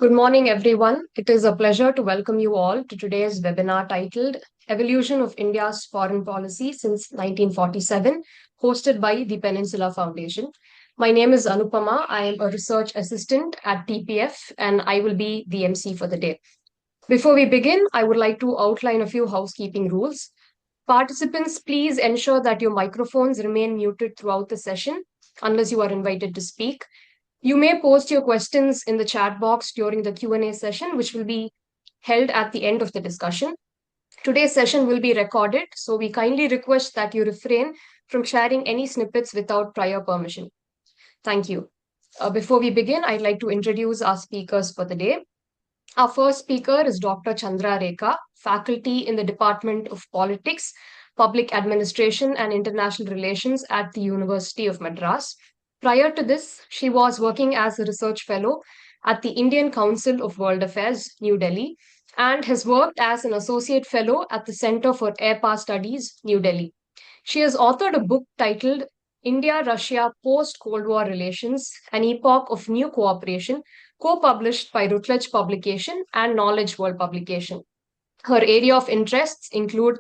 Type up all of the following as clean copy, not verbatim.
Good morning, everyone. It is a pleasure to welcome you all to today's webinar titled Evolution of India's Foreign Policy Since 1947, hosted by the Peninsula Foundation. My name is Anupama. I am a research assistant at TPF and I will be the MC for the day. Before we begin, I would like to outline a few housekeeping rules. Participants, please ensure that your microphones remain muted throughout the session unless you are invited to speak. You may post your questions in the chat box during the Q&A session, which will be held at the end of the discussion. Today's session will be recorded, so we kindly request that you refrain from sharing any snippets without prior permission. Thank you. Before we begin, I'd like to introduce our speakers for the day. Our first speaker is Dr. Chandra Rekha, faculty in the Department of Politics, Public Administration, and International Relations at the University of Madras. Prior to this, she was working as a research fellow at the Indian Council of World Affairs, New Delhi, and has worked as an associate fellow at the Center for Air Power Studies, New Delhi. She has authored a book titled India Russia Post Cold War Relations, an Epoch of New Cooperation, co published by Routledge Publication and Knowledge World Publication. Her area of interests include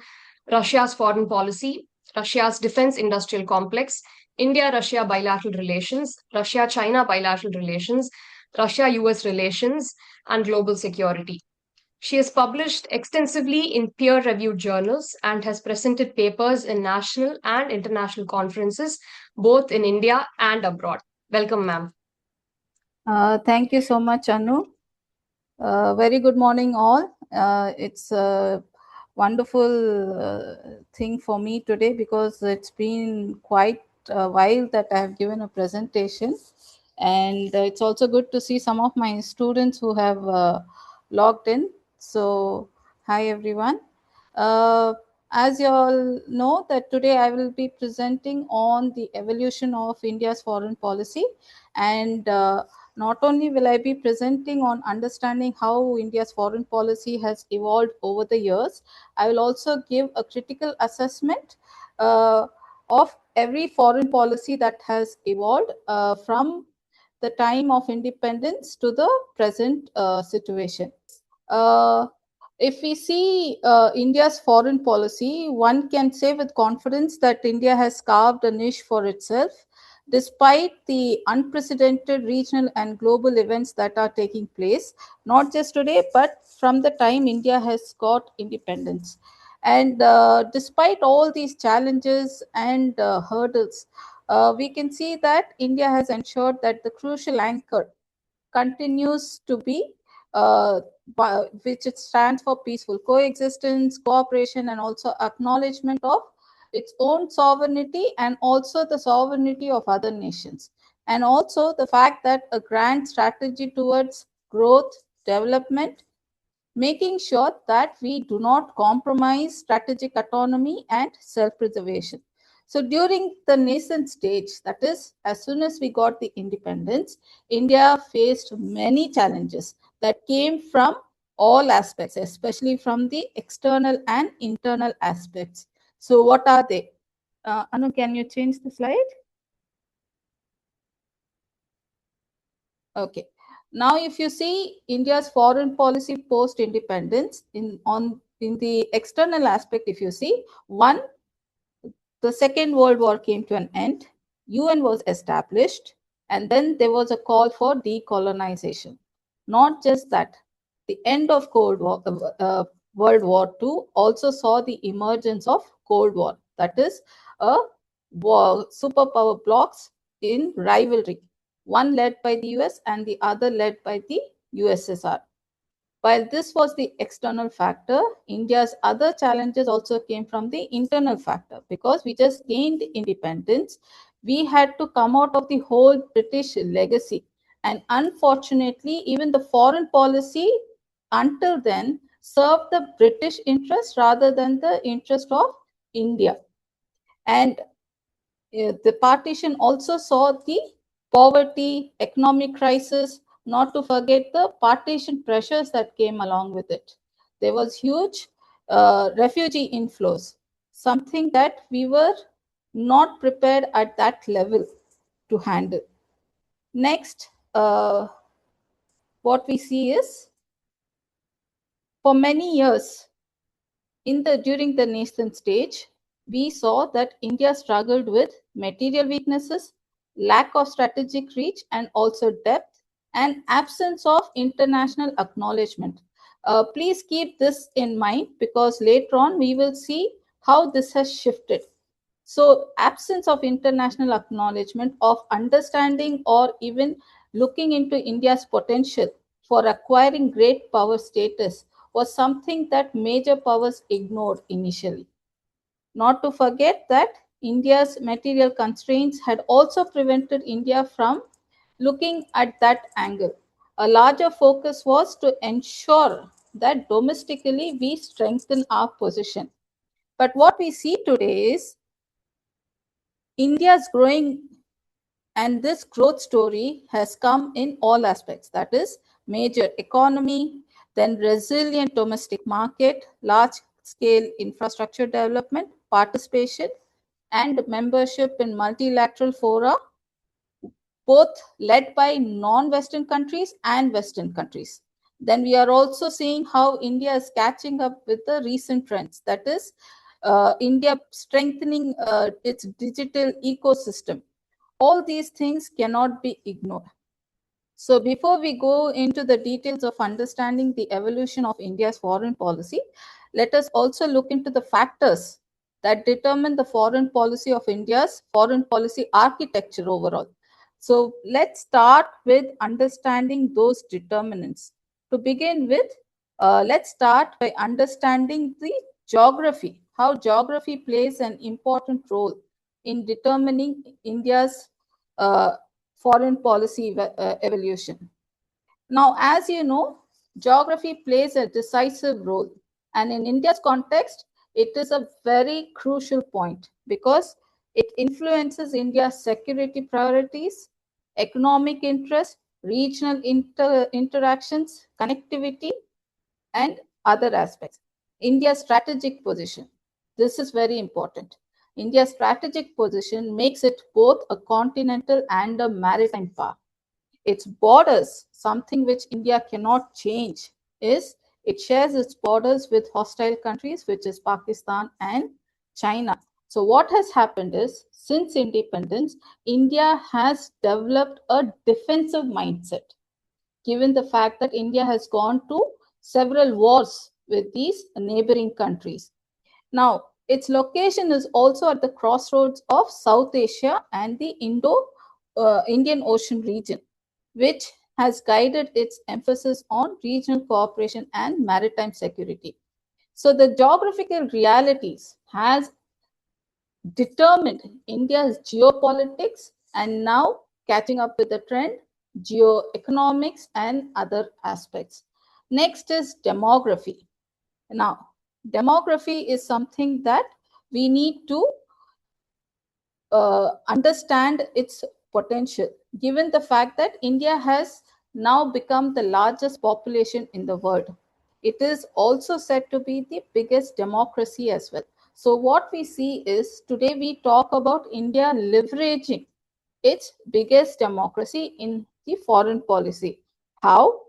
Russia's foreign policy, Russia's defense industrial complex, India Russia bilateral relations, Russia China bilateral relations, Russia US relations, and global security. She has published extensively in peer reviewed journals and has presented papers in national and international conferences, both in India and abroad. Welcome, ma'am. Thank you so much, Anu. Very good morning, all. It's a wonderful thing for me today because it's been quite a while that I have given a presentation. And it's also good to see some of my students who have logged in. So, hi, everyone. As you all know that today I will be presenting on the evolution of India's foreign policy, and not only will I be presenting on understanding how India's foreign policy has evolved over the years, I will also give a critical assessment of every foreign policy that has evolved from the time of independence to the present situation. If we see India's foreign policy, one can say with confidence that India has carved a niche for itself, despite the unprecedented regional and global events that are taking place, not just today, but from the time India has got independence. And despite all these challenges and hurdles, we can see that India has ensured that the crucial anchor continues to be which it stands for peaceful coexistence, cooperation, and also acknowledgement of its own sovereignty and also the sovereignty of other nations. And also the fact that a grand strategy towards growth, development, making sure that we do not compromise strategic autonomy and self-preservation. So during the nascent stage, that is, as soon as we got the independence, India faced many challenges that came from all aspects, especially from the external and internal aspects. So what are they? Anu, can you change the slide? Okay. Now, if you see India's foreign policy post-independence in the external aspect, if you see, one, the Second World War came to an end, UN was established, and then there was a call for decolonization. Not just that, the end of World War II also saw the emergence of Cold War, that is, a war, superpower blocks in rivalry, one led by the US and the other led by the USSR. While this was the external factor, India's other challenges also came from the internal factor because we just gained independence. We had to come out of the whole British legacy. And unfortunately, even the foreign policy until then served the British interest rather than the interest of India. And the partition also saw the poverty, economic crisis, not to forget the partition pressures that came along with it. There was huge refugee inflows, something that we were not prepared at that level to handle. Next, what we see is, for many years, during the nascent stage, we saw that India struggled with material weaknesses, lack of strategic reach, and also depth, and absence of international acknowledgement. Please keep this in mind, because later on we will see how this has shifted. So, absence of international acknowledgement, of understanding or even looking into India's potential for acquiring great power status was something that major powers ignored initially. Not to forget that India's material constraints had also prevented India from looking at that angle. A larger focus was to ensure that domestically we strengthen our position. But what we see today is India's growing, and this growth story has come in all aspects. That is, major economy, then resilient domestic market, large scale infrastructure development, participation, and membership in multilateral fora, both led by non-Western countries and Western countries. Then we are also seeing how India is catching up with the recent trends. That is, India strengthening its digital ecosystem. All these things cannot be ignored. So before we go into the details of understanding the evolution of India's foreign policy, let us also look into the factors that determine the foreign policy of India's foreign policy architecture overall. So let's start with understanding those determinants. To begin with, let's start by understanding the geography, how geography plays an important role in determining India's foreign policy evolution. Now, as you know, geography plays a decisive role. And in India's context, it is a very crucial point because it influences India's security priorities, economic interests, regional interactions, connectivity, and other aspects. India's strategic position. This is very important. India's strategic position makes it both a continental and a maritime power. Its borders, something which India cannot change, is it shares its borders with hostile countries, which is Pakistan and China. So, what has happened is, since independence, India has developed a defensive mindset, given the fact that India has gone to several wars with these neighboring countries. Now, its location is also at the crossroads of South Asia and the Indian Ocean region, which has guided its emphasis on regional cooperation and maritime security. So the geographical realities has determined India's geopolitics, and now catching up with the trend, geoeconomics and other aspects. Next is demography. Now, demography is something that we need to understand its potential, given the fact that India has now become the largest population in the world. It is also said to be the biggest democracy as well. So, what we see is today we talk about India leveraging its biggest democracy in the foreign policy. How?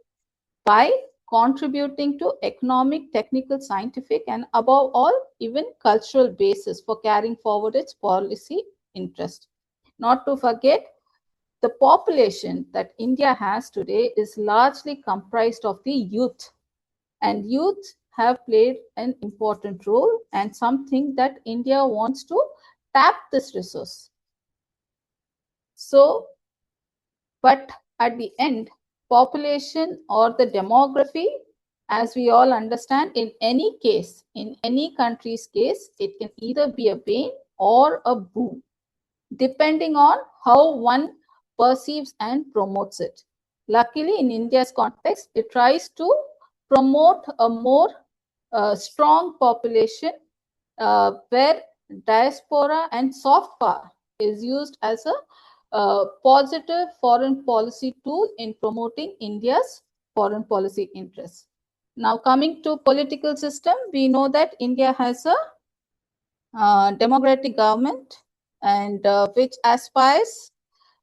By contributing to economic, technical, scientific, and above all, even cultural basis for carrying forward its policy interest. Not to forget, the population that India has today is largely comprised of the youth, and youth have played an important role and something that India wants to tap this resource. So, but at the end, population or the demography, as we all understand, in any case, in any country's case, it can either be a bane or a boon, depending on how one perceives and promotes it. Luckily, in India's context, it tries to promote a more strong population where diaspora and soft power is used as a positive foreign policy tool in promoting India's foreign policy interests. Now, coming to political system, we know that India has a democratic government, and which aspires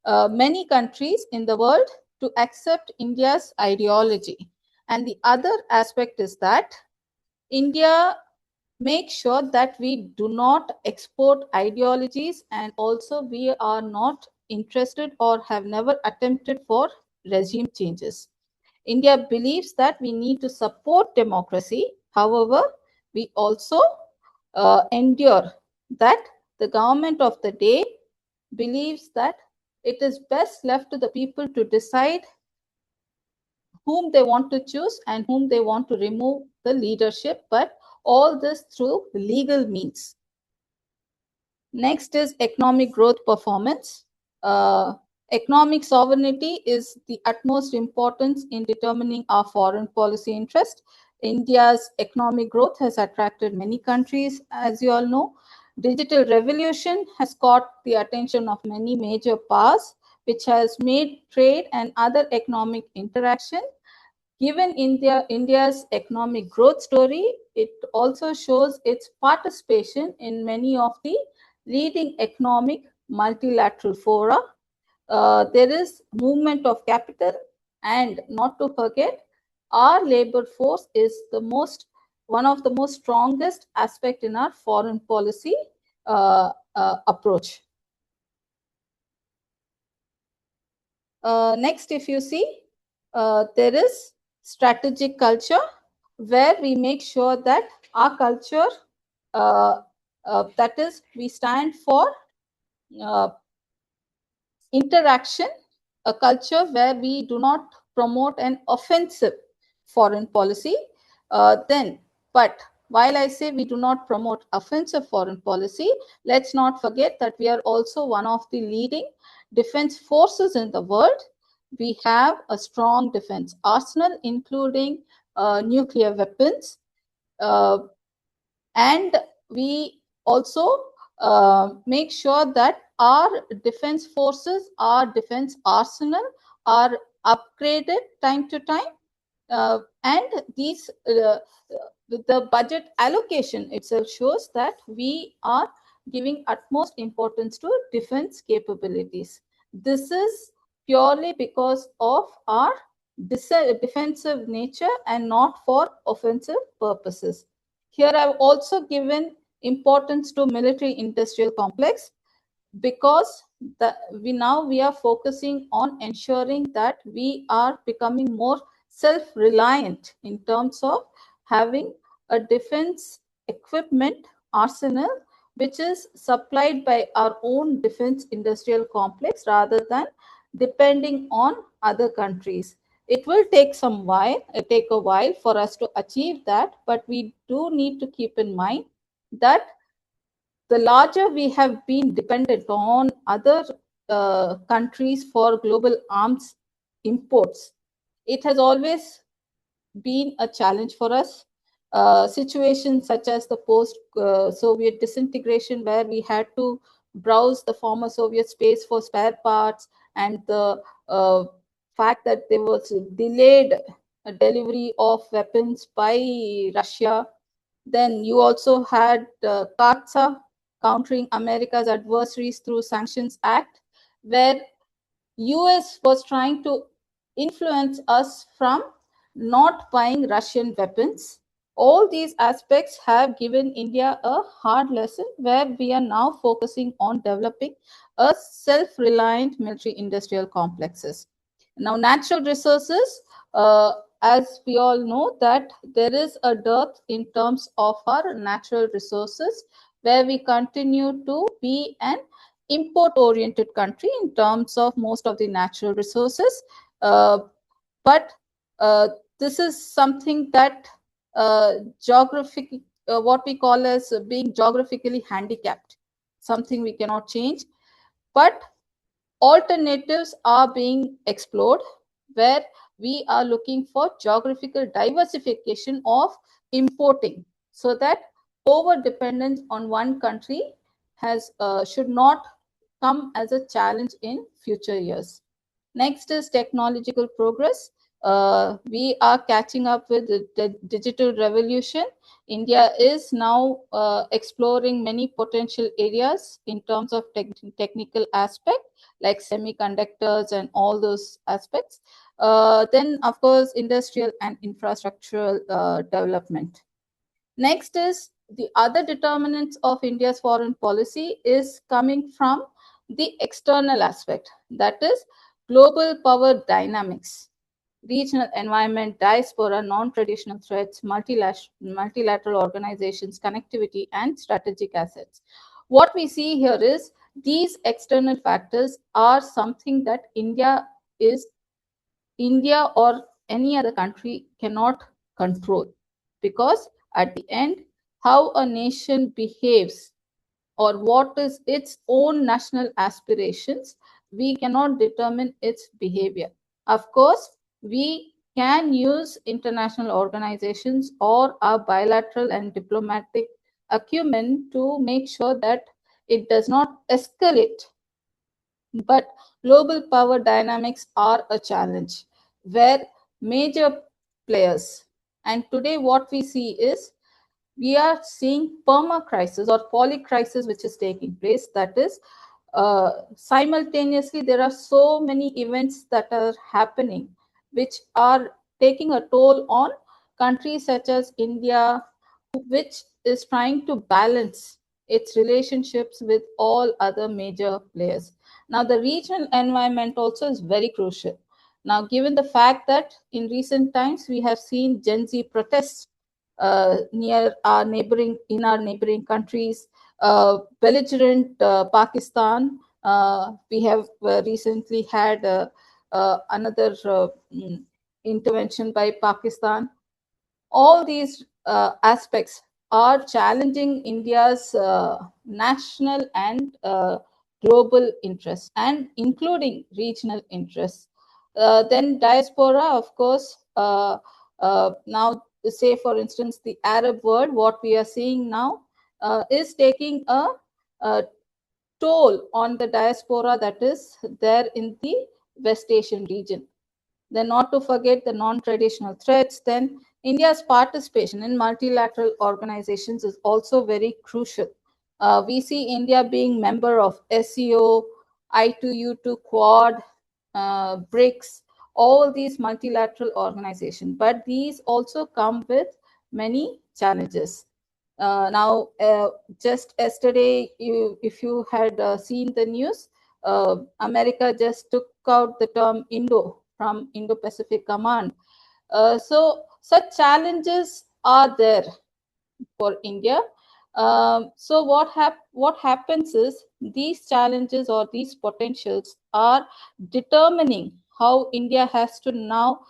many countries in the world to accept India's ideology. And the other aspect is that India makes sure that we do not export ideologies, and also we are not interested or have never attempted for regime changes. India believes that we need to support democracy. However, we also endure that the government of the day believes that it is best left to the people to decide whom they want to choose and whom they want to remove the leadership, but all this through legal means. Next is economic growth performance. Economic sovereignty is the utmost importance in determining our foreign policy interest. India's economic growth has attracted many countries, as you all know. Digital revolution has caught the attention of many major powers, which has made trade and other economic interaction. Given India's economic growth story, it also shows its participation in many of the leading economic multilateral fora. There is movement of capital, and not to forget, our labor force is one of the most strongest aspect in our foreign policy approach. Next, if you see, there is strategic culture, where we make sure that our culture, that is, we stand for interaction, a culture where we do not promote an offensive foreign policy. But while I say we do not promote offensive foreign policy, let's not forget that we are also one of the leading defense forces in the world. We have a strong defense arsenal, including nuclear weapons, and we also make sure that our defense forces, our defense arsenal are upgraded time to time, and these the budget allocation itself shows that we are giving utmost importance to defense capabilities. This is purely because of our defensive nature and not for offensive purposes. Here I've also given importance to military industrial complex, because we are focusing on ensuring that we are becoming more self-reliant in terms of having a defense equipment arsenal which is supplied by our own defense industrial complex rather than depending on other countries. It will take a while for us to achieve that, but we do need to keep in mind that the larger we have been dependent on other countries for global arms imports, it has always been a challenge for us. Situations such as the post-Soviet disintegration, where we had to browse the former Soviet space for spare parts, and the fact that there was delayed delivery of weapons by Russia. Then you also had CAATSA, countering America's adversaries through Sanctions Act, where US was trying to influence us from not buying Russian weapons. All these aspects have given India a hard lesson, where we are now focusing on developing a self-reliant military industrial complexes. Now, natural resources, as we all know that there is a dearth in terms of our natural resources, where we continue to be an import-oriented country in terms of most of the natural resources. But this is something that what we call as being geographically handicapped, something we cannot change. But alternatives are being explored, where we are looking for geographical diversification of importing, so that over dependence on one country should not come as a challenge in future years. Next is technological progress. We are catching up with the digital revolution. India is now exploring many potential areas in terms of technical aspect, like semiconductors and all those aspects. Then, of course, industrial and infrastructural development. Next is the other determinants of India's foreign policy is coming from the external aspect, that is global power dynamics, regional environment, diaspora, non-traditional threats, multilateral organizations, connectivity, and strategic assets. What we see here is these external factors are something that India or any other country cannot control, because at the end, how a nation behaves or what is its own national aspirations, we cannot determine its behavior. Of course, we can use international organizations or our bilateral and diplomatic acumen to make sure that it does not escalate. But global power dynamics are a challenge where major players, and today what we see is we are seeing perma crisis or poly crisis which is taking place. That is, simultaneously there are so many events that are happening which are taking a toll on countries such as India, which is trying to balance its relationships with all other major players. Now, the regional environment also is very crucial. Now, given the fact that in recent times we have seen Gen Z protests in our neighboring countries, belligerent Pakistan. We have recently had another intervention by Pakistan. All these aspects are challenging India's national and global interests, and including regional interests. Then diaspora, of course, now say for instance the Arab world, what we are seeing now is taking a toll on the diaspora that is there in the West Asian region. Then, not to forget the non-traditional threats, then India's participation in multilateral organizations is also very crucial. We see India being member of SEO, I2U2 Quad, BRICS, all these multilateral organizations. But these also come with many challenges. Just yesterday, if you had seen the news, America just took out the term Indo from Indo-Pacific Command. So such challenges are there for India. So what happens is these challenges or these potentials are determining how India has to now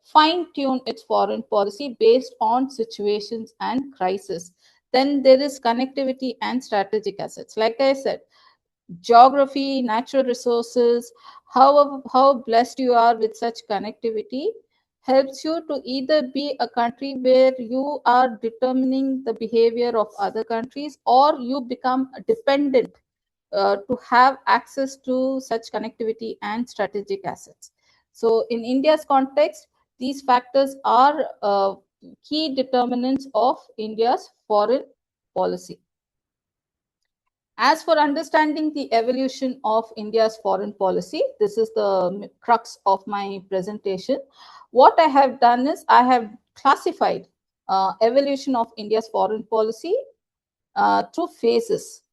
fine tune its foreign policy based on situations and crisis. Then there is connectivity and strategic assets. Like I said, geography, natural resources, how blessed you are with such connectivity helps you to either be a country where you are determining the behavior of other countries, or you become dependent to have access to such connectivity and strategic assets. So in India's context, these factors are key determinants of India's foreign policy. As for understanding the evolution of India's foreign policy, this is the crux of my presentation. What I have done is I have classified evolution of India's foreign policy through phases,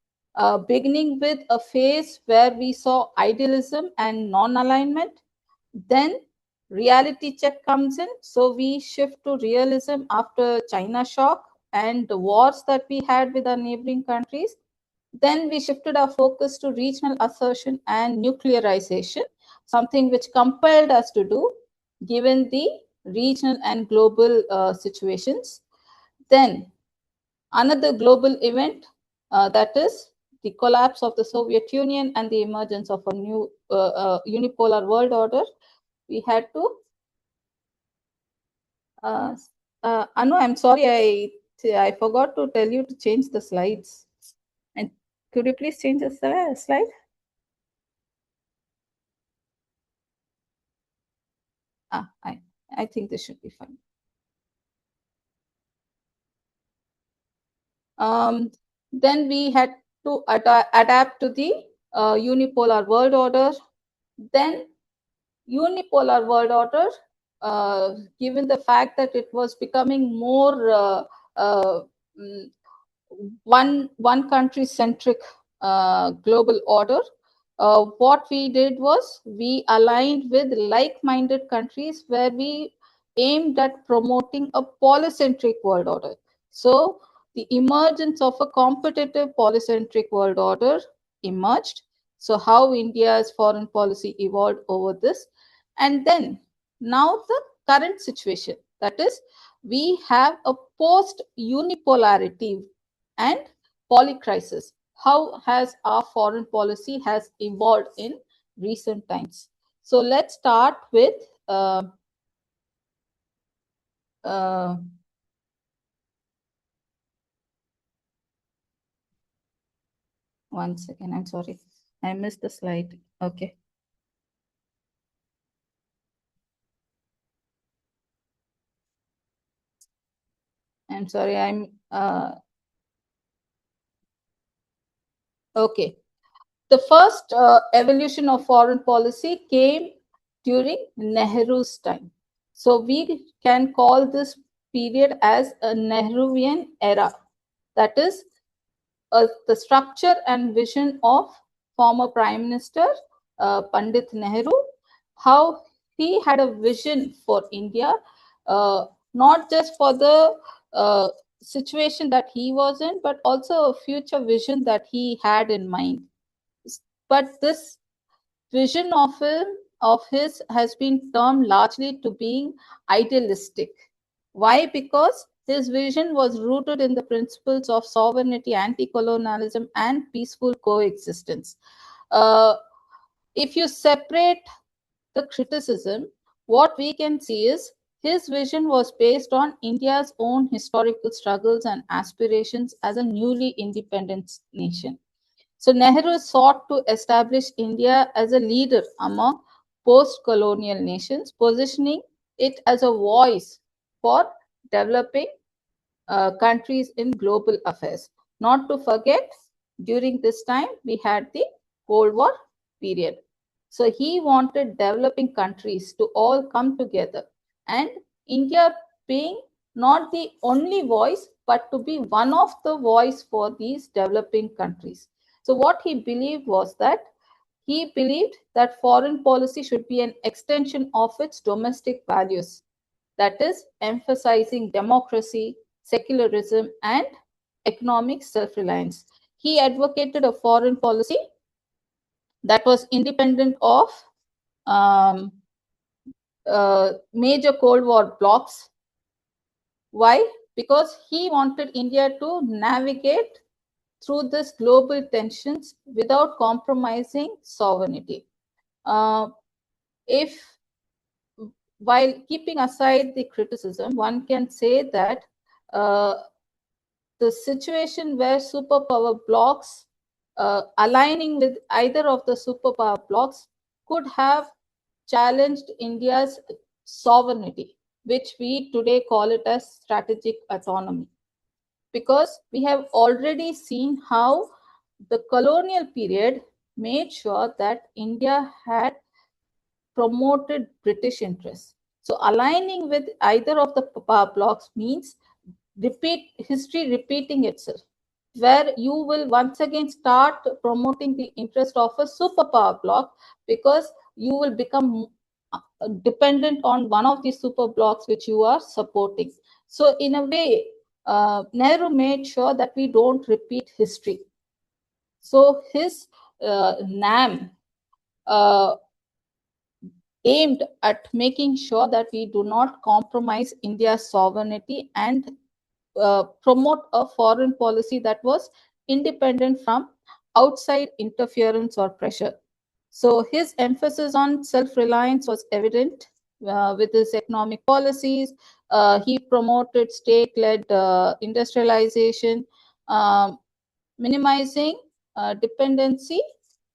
beginning with a phase where we saw idealism and non-alignment. Then reality check comes in. So we shift to realism after China shock and the wars that we had with our neighboring countries. Then we shifted our focus to regional assertion and nuclearization, something which compelled us to do given the regional and global situations. Then another global event, that is the collapse of the Soviet Union and the emergence of a new unipolar world order. We had to Anu, I'm sorry, I forgot to tell you to change the slides. And could you please change the slide? I think this should be fine. Then we had to adapt to the unipolar world order. Then unipolar world order, given the fact that it was becoming more mm, one country centric global order, what we did was we aligned with like-minded countries where we aimed at promoting a polycentric world order. So the emergence of a competitive polycentric world order emerged. So how India's foreign policy evolved over this. And then now the current situation, that is, we have a post unipolarity and polycrisis. How has our foreign policy has evolved in recent times? So let's start with one second. I'm sorry, I missed the slide. Okay. I'm sorry. Okay. The first evolution of foreign policy came during Nehru's time. So we can call this period as a Nehruvian era. That is, the structure and vision of former Prime Minister Pandit Nehru, how he had a vision for India, not just for the situation that he was in, but also a future vision that he had in mind. But this vision of his has been termed largely to being idealistic. Why? Because his vision was rooted in the principles of sovereignty, anti-colonialism, and peaceful coexistence. Uh, if you separate the criticism, what we can see is his vision was based on India's own historical struggles and aspirations as a newly independent nation. So Nehru sought to establish India as a leader among post-colonial nations, positioning it as a voice for developing countries in global affairs. Not to forget, during this time, we had the Cold War period. So he wanted developing countries to all come together, and India being not the only voice, but to be one of the voice for these developing countries. So what he believed was that he believed that foreign policy should be an extension of its domestic values, that is, emphasizing democracy, secularism, and economic self reliance. He advocated a foreign policy that was independent of um, major Cold War blocs. Why? Because he wanted India to navigate through this global tensions without compromising sovereignty. If while keeping aside the criticism, one can say that the situation where superpower blocks aligning with either of the superpower blocks could have challenged India's sovereignty, which we today call it as strategic autonomy. Because we have already seen how the colonial period made sure that India had promoted British interests. So aligning with either of the power blocks means history repeating itself, where you will once again start promoting the interest of a superpower bloc because you will become dependent on one of the super blocks which you are supporting. So in a way, Nehru made sure that we don't repeat history. So his NAM aimed at making sure that we do not compromise India's sovereignty and promote a foreign policy that was independent from outside interference or pressure. So his emphasis on self-reliance was evident with his economic policies. He promoted state-led industrialization, minimizing dependency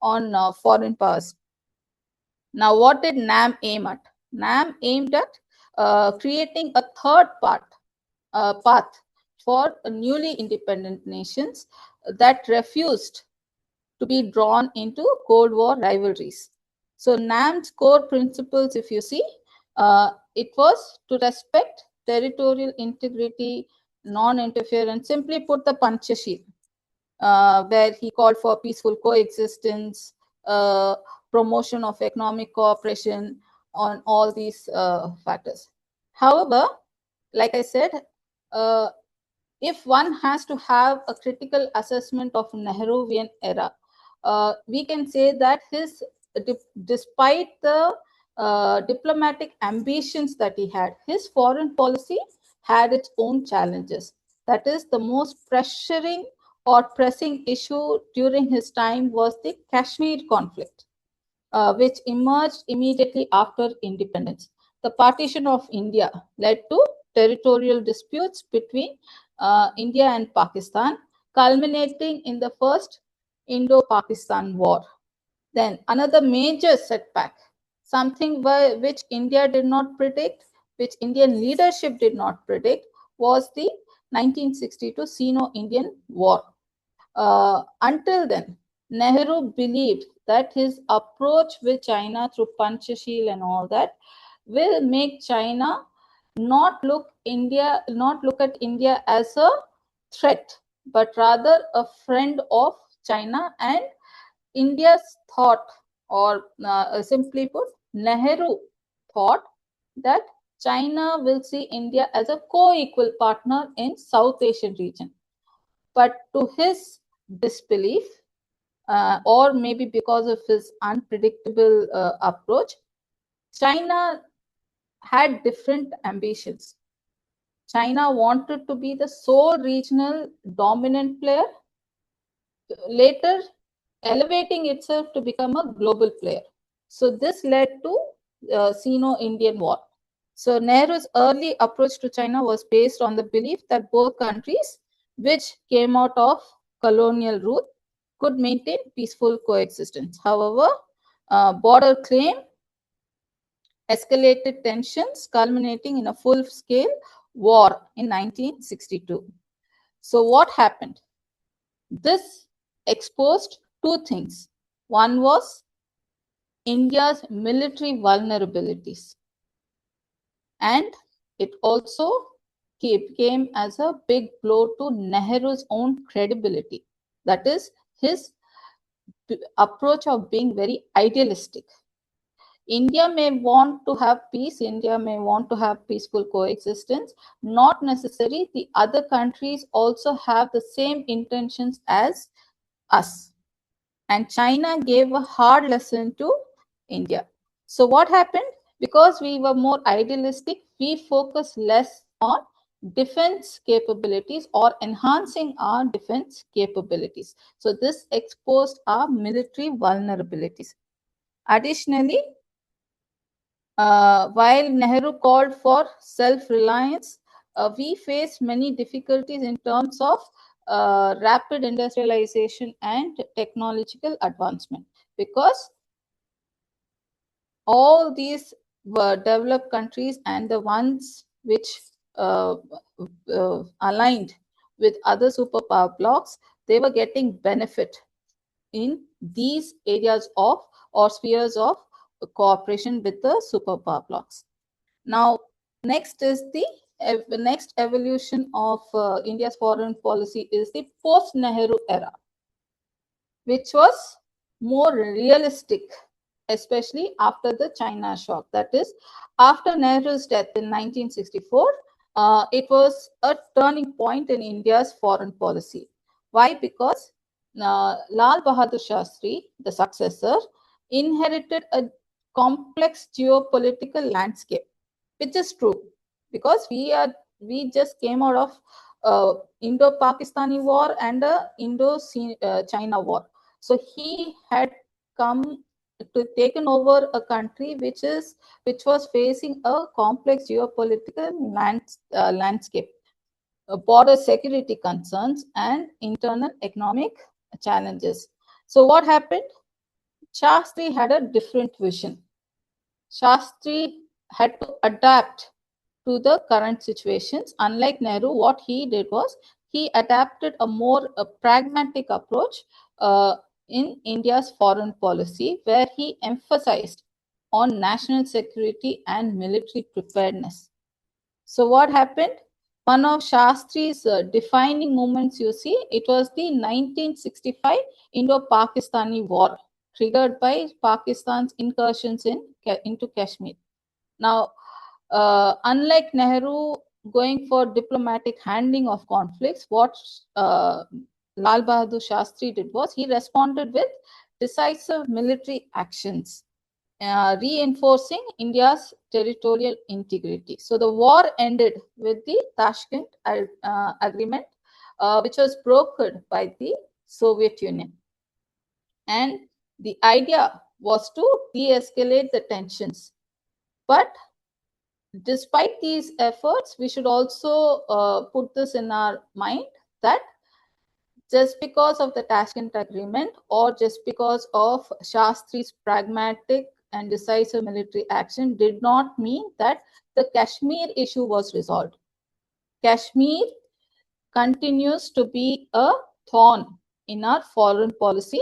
on foreign powers. Now, what did NAM aim at? NAM aimed at creating a third path for newly independent nations that refused to be drawn into Cold War rivalries. So NAM's core principles, if you see, it was to respect territorial integrity, non-interference, simply put the Panchashil, where he called for peaceful coexistence, uh, promotion of economic cooperation on all these factors. However, like I said, uh, if one has to have a critical assessment of Nehruvian era, we can say that despite the diplomatic ambitions that he had, his foreign policy had its own challenges. That is, the most pressuring or pressing issue during his time was the Kashmir conflict, which emerged immediately after independence. The partition of India led to territorial disputes between India and Pakistan, culminating in the First Indo-Pakistan War. Then another major setback, something which India did not predict, which Indian leadership did not predict, was the 1962 Sino-Indian War. Until then, Nehru believed that his approach with China through Panchashil and all that will make China not look at India as a threat, but rather a friend of China. And India's thought, or simply put, Nehru thought that China will see India as a co-equal partner in South Asian region. But to his disbelief, or maybe because of his unpredictable approach, China had different ambitions. China wanted to be the sole regional dominant player, later elevating itself to become a global player. So this led to Sino-Indian War. So Nehru's early approach to China was based on the belief that both countries, which came out of colonial rule, could maintain peaceful coexistence. However, border claim escalated tensions, culminating in a full-scale war in 1962. So what happened? This exposed two things. One was India's military vulnerabilities, and it also came as a big blow to Nehru's own credibility. That is, his approach of being very idealistic. India may want to have peace, India may want to have peaceful coexistence. Not necessary, the other countries also have the same intentions as us. And China gave a hard lesson to India. So what happened? Because we were more idealistic, we focused less on defense capabilities or enhancing our defense capabilities. So this exposed our military vulnerabilities. Additionally, while Nehru called for self-reliance, we faced many difficulties in terms of rapid industrialization and technological advancement, because all these were developed countries and the ones which aligned with other superpower blocks, they were getting benefit in these areas of or spheres of cooperation with the superpower blocks. Now, next is the next evolution of India's foreign policy is the post-Nehru era, which was more realistic, especially after the China shock. That is, after Nehru's death in 1964, it was a turning point in India's foreign policy. Why? Because Lal Bahadur Shastri, the successor, inherited a complex geopolitical landscape, which is true, because we just came out of Indo-Pakistani war and Indo-China war. So he had come to taken over a country which was facing a complex geopolitical landscape, border security concerns, and internal economic challenges. So what happened? Shastri had a different vision. Shastri had to adapt to the current situations. Unlike Nehru, what he did was he adapted a more pragmatic approach in India's foreign policy, where he emphasized on national security and military preparedness. So what happened? One of Shastri's defining moments, you see, it was the 1965 Indo-Pakistani War, triggered by Pakistan's incursions into Kashmir. Now, unlike Nehru going for diplomatic handling of conflicts, what Lal Bahadur Shastri did was he responded with decisive military actions, reinforcing India's territorial integrity. So the war ended with the Tashkent Agreement, which was brokered by the Soviet Union. And the idea was to de-escalate the tensions. But despite these efforts, we should also put this in our mind that just because of the Tashkent Agreement or just because of Shastri's pragmatic and decisive military action did not mean that the Kashmir issue was resolved. Kashmir continues to be a thorn in our foreign policy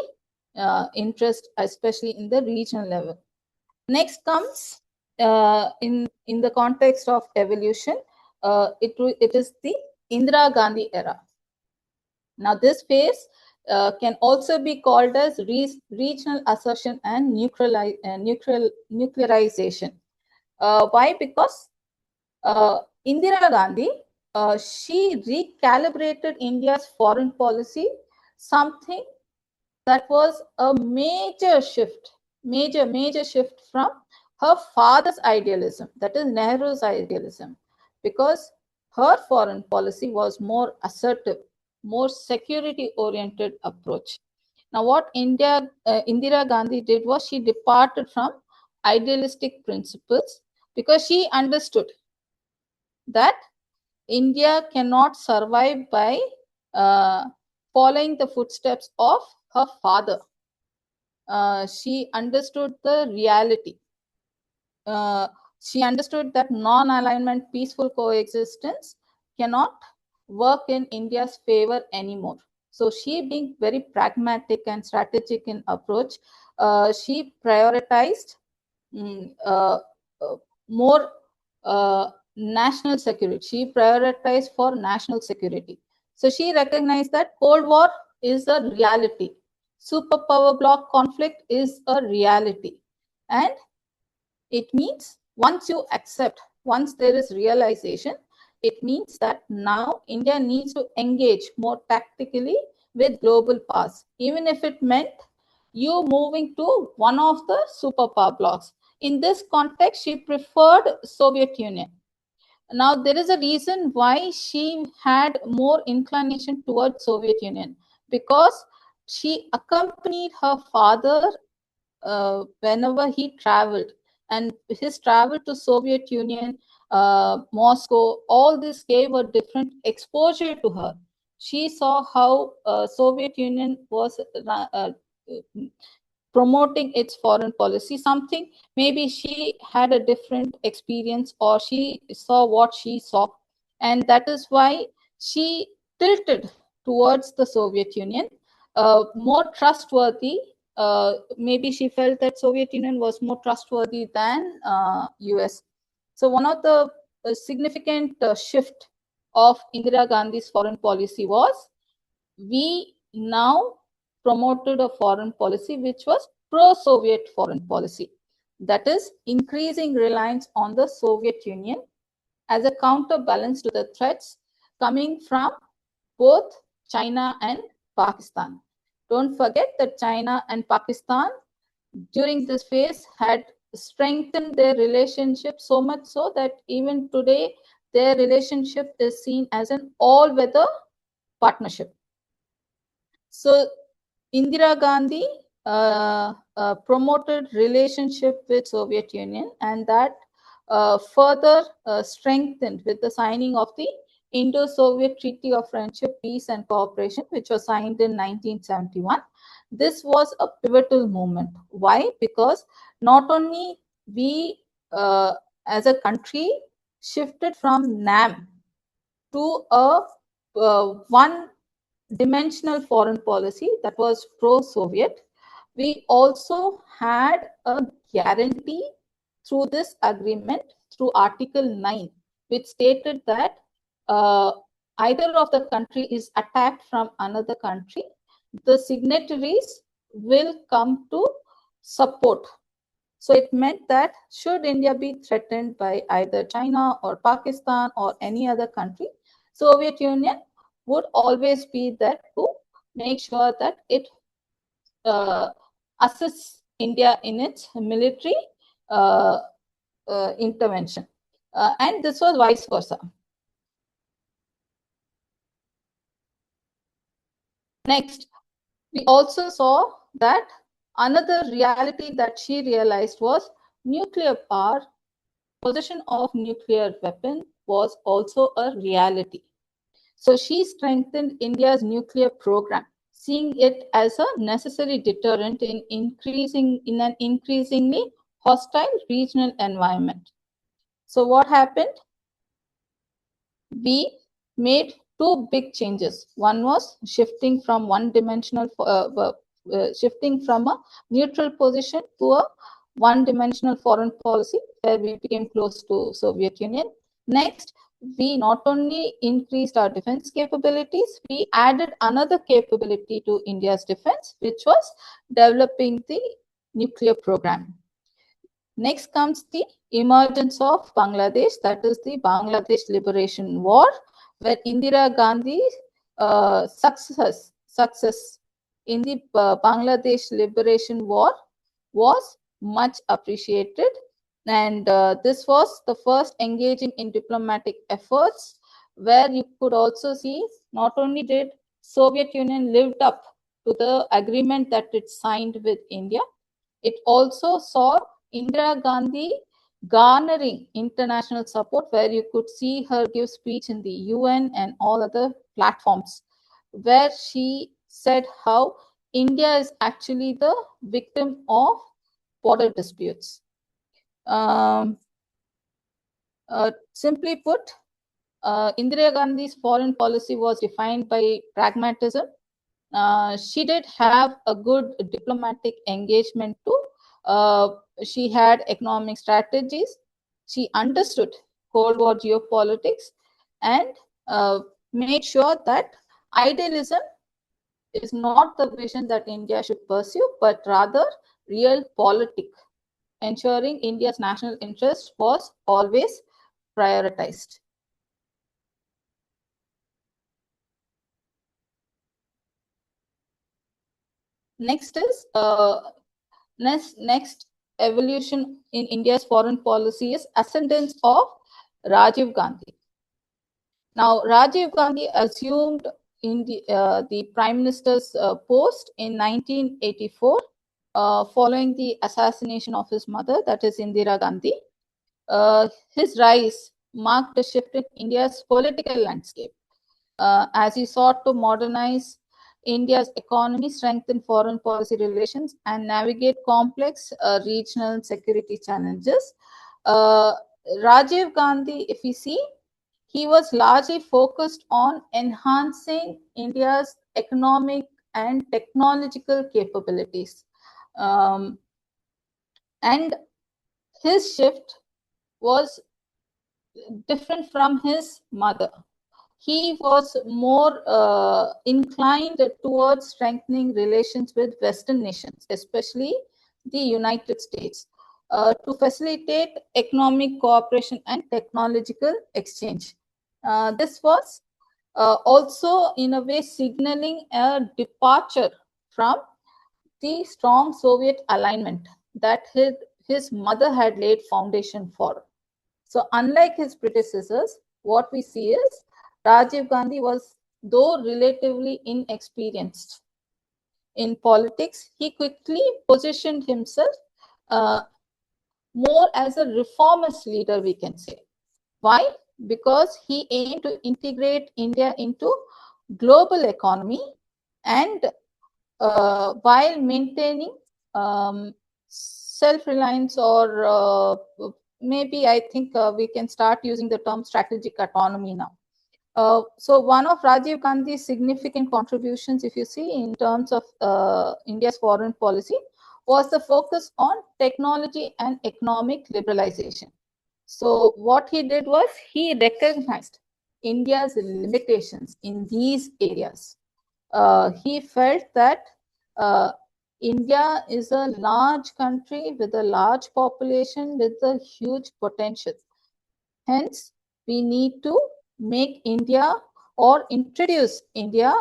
interest, especially in the regional level. Next comes in the context of evolution, it is the Indira Gandhi era. Now, this phase can also be called as regional assertion and nuclearization. Why? Because Indira Gandhi, she recalibrated India's foreign policy, something that was a major shift from her father's idealism, that is Nehru's idealism, because her foreign policy was more assertive, more security-oriented approach. Now, what Indira Gandhi did was she departed from idealistic principles because she understood that India cannot survive by following the footsteps of her father. She understood the reality. She understood that non-alignment, peaceful coexistence cannot work in India's favor anymore. So she, being very pragmatic and strategic in approach, she prioritized more national security. She prioritized for national security. So she recognized that Cold War is a reality. Superpower bloc conflict is a reality. And it means once you accept, once there is realization, it means that now India needs to engage more tactically with global powers, even if it meant you moving to one of the superpower blocs. In this context, she preferred Soviet Union. Now, there is a reason why she had more inclination towards Soviet Union, because she accompanied her father whenever he traveled, and his travel to Soviet Union, Moscow, all this gave a different exposure to her. She saw how Soviet Union was promoting its foreign policy, something maybe she had a different experience or she saw what she saw, and that is why she tilted towards the Soviet Union, more trustworthy. Maybe she felt that Soviet Union was more trustworthy than US. So one of the significant shift of Indira Gandhi's foreign policy was we now promoted a foreign policy which was pro-Soviet foreign policy. That is, increasing reliance on the Soviet Union as a counterbalance to the threats coming from both China and Pakistan. Don't forget that China and Pakistan during this phase had strengthened their relationship so much so that even today their relationship is seen as an all-weather partnership. So Indira Gandhi promoted relationship with Soviet Union, and that further strengthened with the signing of the Indo-Soviet Treaty of Friendship, Peace and Cooperation, which was signed in 1971. This was a pivotal moment. Why? Because not only we as a country shifted from NAM to a one-dimensional foreign policy that was pro-Soviet, we also had a guarantee through this agreement, through Article 9, which stated that either of the country is attacked from another country, the signatories will come to support. So it meant that should India be threatened by either China or Pakistan or any other country, Soviet Union would always be there to make sure that it assists India in its military intervention. And this was vice versa. Next, we also saw that another reality that she realized was nuclear power, possession of nuclear weapon was also a reality. So she strengthened India's nuclear program, seeing it as a necessary deterrent in an increasingly hostile regional environment. So what happened? We made two big changes. One was shifting from shifting from a neutral position to a one-dimensional foreign policy, where we became close to Soviet Union. Next, we not only increased our defense capabilities, we added another capability to India's defense, which was developing the nuclear program. Next comes the emergence of Bangladesh, that is the Bangladesh Liberation War, where Indira Gandhi's success in the Bangladesh Liberation War was much appreciated. And this was the first engaging in diplomatic efforts, where you could also see not only did Soviet Union lived up to the agreement that it signed with India, it also saw Indira Gandhi garnering international support, where you could see her give speech in the UN and all other platforms, where she said how India is actually the victim of border disputes. Simply put, Indira Gandhi's foreign policy was defined by pragmatism. She did have a good diplomatic engagement too. She had economic strategies. She understood Cold War geopolitics and made sure that idealism is not the vision that India should pursue, but rather real politics, ensuring India's national interest was always prioritized. Next is next evolution in India's foreign policy is ascendance of Rajiv Gandhi. Now, Rajiv Gandhi assumed in the Prime Minister's post in 1984 following the assassination of his mother, that is Indira Gandhi. His rise marked a shift in India's political landscape as he sought to modernize India's economy, strengthen foreign policy relations, and navigate complex regional security challenges. Rajiv Gandhi, if we see, he was largely focused on enhancing India's economic and technological capabilities. And his shift was different from his mother. He was more inclined towards strengthening relations with Western nations, especially the United States, to facilitate economic cooperation and technological exchange. This was also, in a way, signaling a departure from the strong Soviet alignment that his mother had laid foundation for. So unlike his predecessors, what we see is Rajiv Gandhi was, though relatively inexperienced in politics, he quickly positioned himself more as a reformist leader, we can say. Why? Because he aimed to integrate India into global economy and while maintaining self-reliance or maybe I think we can start using the term strategic autonomy now. So one of Rajiv Gandhi's significant contributions, if you see, in terms of India's foreign policy, was the focus on technology and economic liberalization. So what he did was he recognized India's limitations in these areas. He felt that India is a large country with a large population with a huge potential. Hence, we need to make India or introduce India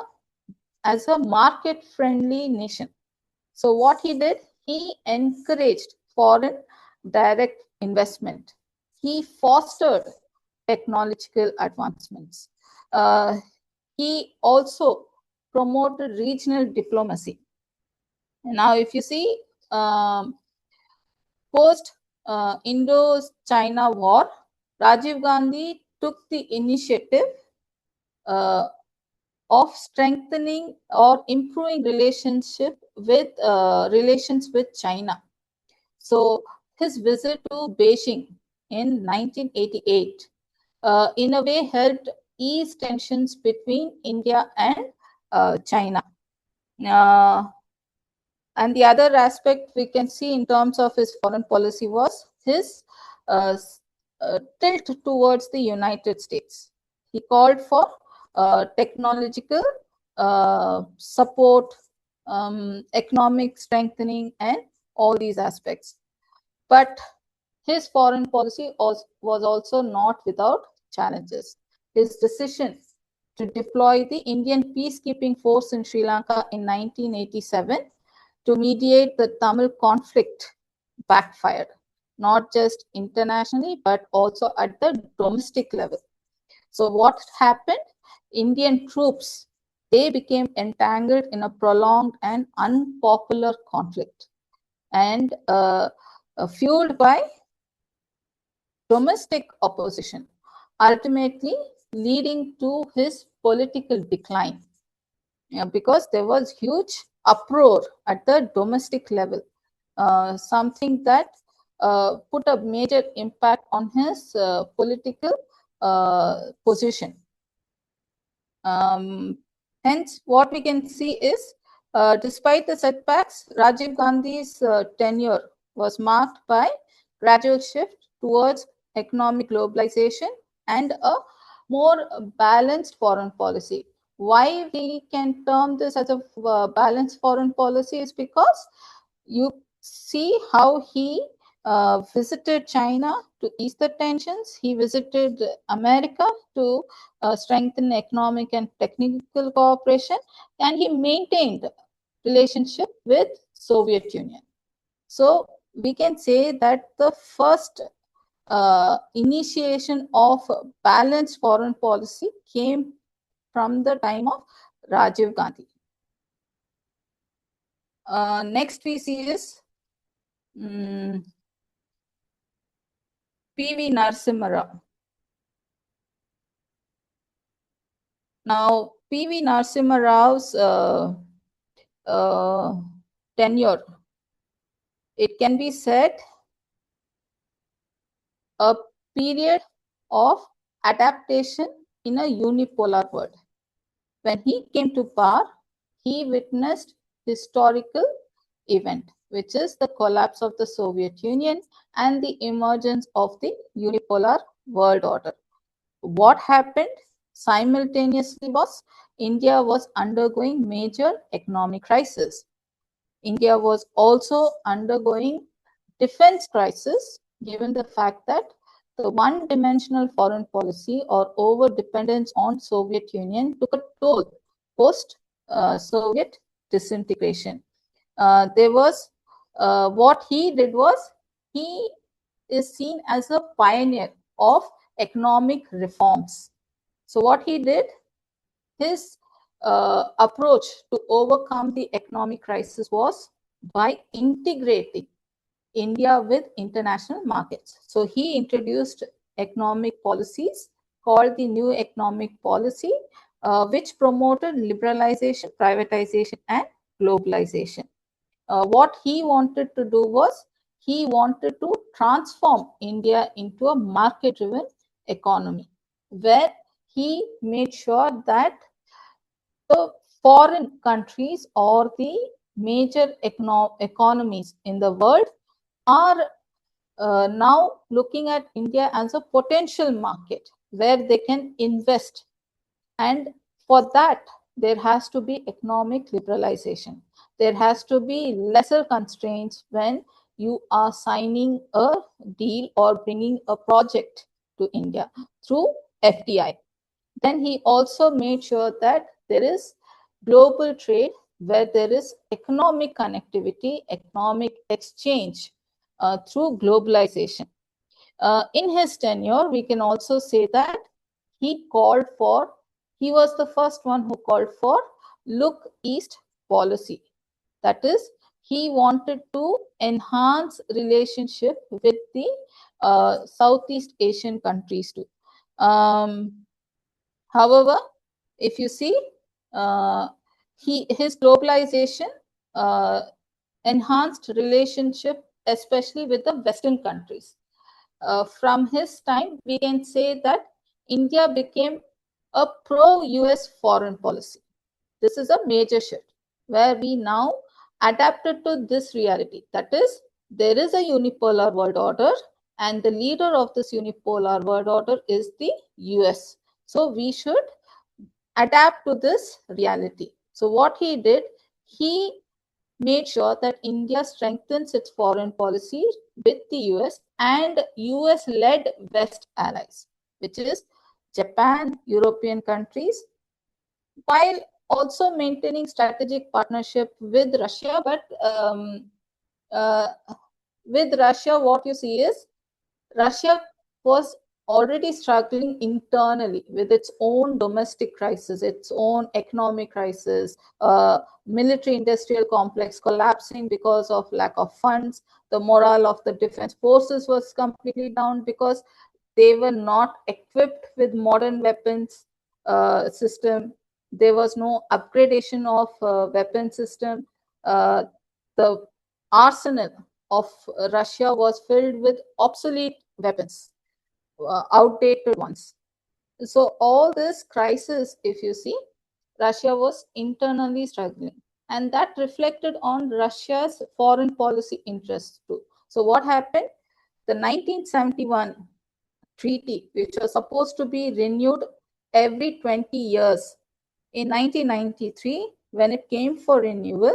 as a market-friendly nation. So what he did, he encouraged foreign direct investment. He fostered technological advancements. He also promoted regional diplomacy. Now, if you see, post Indo-China War, Rajiv Gandhi took the initiative of strengthening or improving relations with China. So his visit to Beijing in 1988, in a way, helped ease tensions between India and China. And the other aspect we can see in terms of his foreign policy was his tilt towards the United States. He called for technological support, economic strengthening, and all these aspects. But his foreign policy was also not without challenges. His decision to deploy the Indian peacekeeping force in Sri Lanka in 1987 to mediate the Tamil conflict backfired, not just internationally, but also at the domestic level. So what happened? Indian troops, they became entangled in a prolonged and unpopular conflict, and fueled by domestic opposition, ultimately leading to his political decline. Because there was huge uproar at the domestic level, something that put a major impact on his political position. Hence, what we can see is, despite the setbacks, Rajiv Gandhi's tenure was marked by gradual shift towards economic globalization and a more balanced foreign policy. Why we can term this as a balanced foreign policy is because you see how he visited China to ease the tensions. He visited America to strengthen economic and technical cooperation, and he maintained relationship with Soviet Union. So we can say that the first initiation of balanced foreign policy came from the time of Rajiv Gandhi. Next we see is P.V. Narasimha Rao. Now, P.V. Narasimha Rao's tenure, it can be said a period of adaptation in a unipolar world. When he came to power, he witnessed historical event, which is the collapse of the Soviet Union and the emergence of the unipolar world order. What happened simultaneously was India was undergoing major economic crisis. India was also undergoing defense crisis, given the fact that the one-dimensional foreign policy or over-dependence on Soviet Union took a toll post-Soviet disintegration. There was what he did was he is seen as a pioneer of economic reforms. So what he did, his approach to overcome the economic crisis was by integrating India with international markets. So he introduced economic policies called the New Economic Policy, which promoted liberalization, privatization, and globalization. What he wanted to do was he wanted to transform India into a market-driven economy, where he made sure that the foreign countries or the major economies in the world are now looking at India as a potential market where they can invest. And for that, there has to be economic liberalization. There has to be lesser constraints when you are signing a deal or bringing a project to India through FDI. Then he also made sure that there is global trade where there is economic connectivity, economic exchange through globalization. In his tenure, we can also say that he was the first one who called for look east policy. That is, he wanted to enhance relationship with the Southeast Asian countries too. However, if you see, his globalization enhanced relationship, especially with the Western countries. From his time, we can say that India became a pro-US foreign policy. This is a major shift where we now adapted to this reality. That is, there is a unipolar world order, and the leader of this unipolar world order is the US. So we should adapt to this reality. So what he did, he made sure that India strengthens its foreign policy with the US and US-led West allies, which is Japan, European countries, while also maintaining strategic partnership with Russia. But uh, with Russia, what you see is Russia was already struggling internally with its own domestic crisis, its own economic crisis, military industrial complex collapsing because of lack of funds. The morale of the defense forces was completely down because they were not equipped with modern weapons system. There was no upgradation of weapon system. The arsenal of Russia was filled with obsolete weapons, outdated ones. So all this crisis, if you see, Russia was internally struggling, and that reflected on Russia's foreign policy interests too. So what happened? The 1971 treaty, which was supposed to be renewed every 20 years, in 1993, when it came for renewal,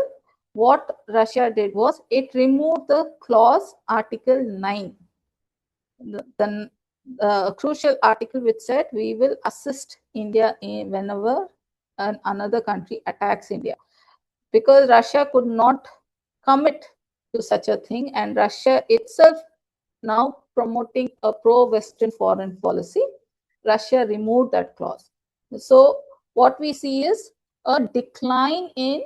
what Russia did was it removed the clause Article 9, the crucial article which said we will assist India whenever another country attacks India, because Russia could not commit to such a thing, and Russia itself now promoting a pro-Western foreign policy, Russia removed that clause. So what we see is a decline in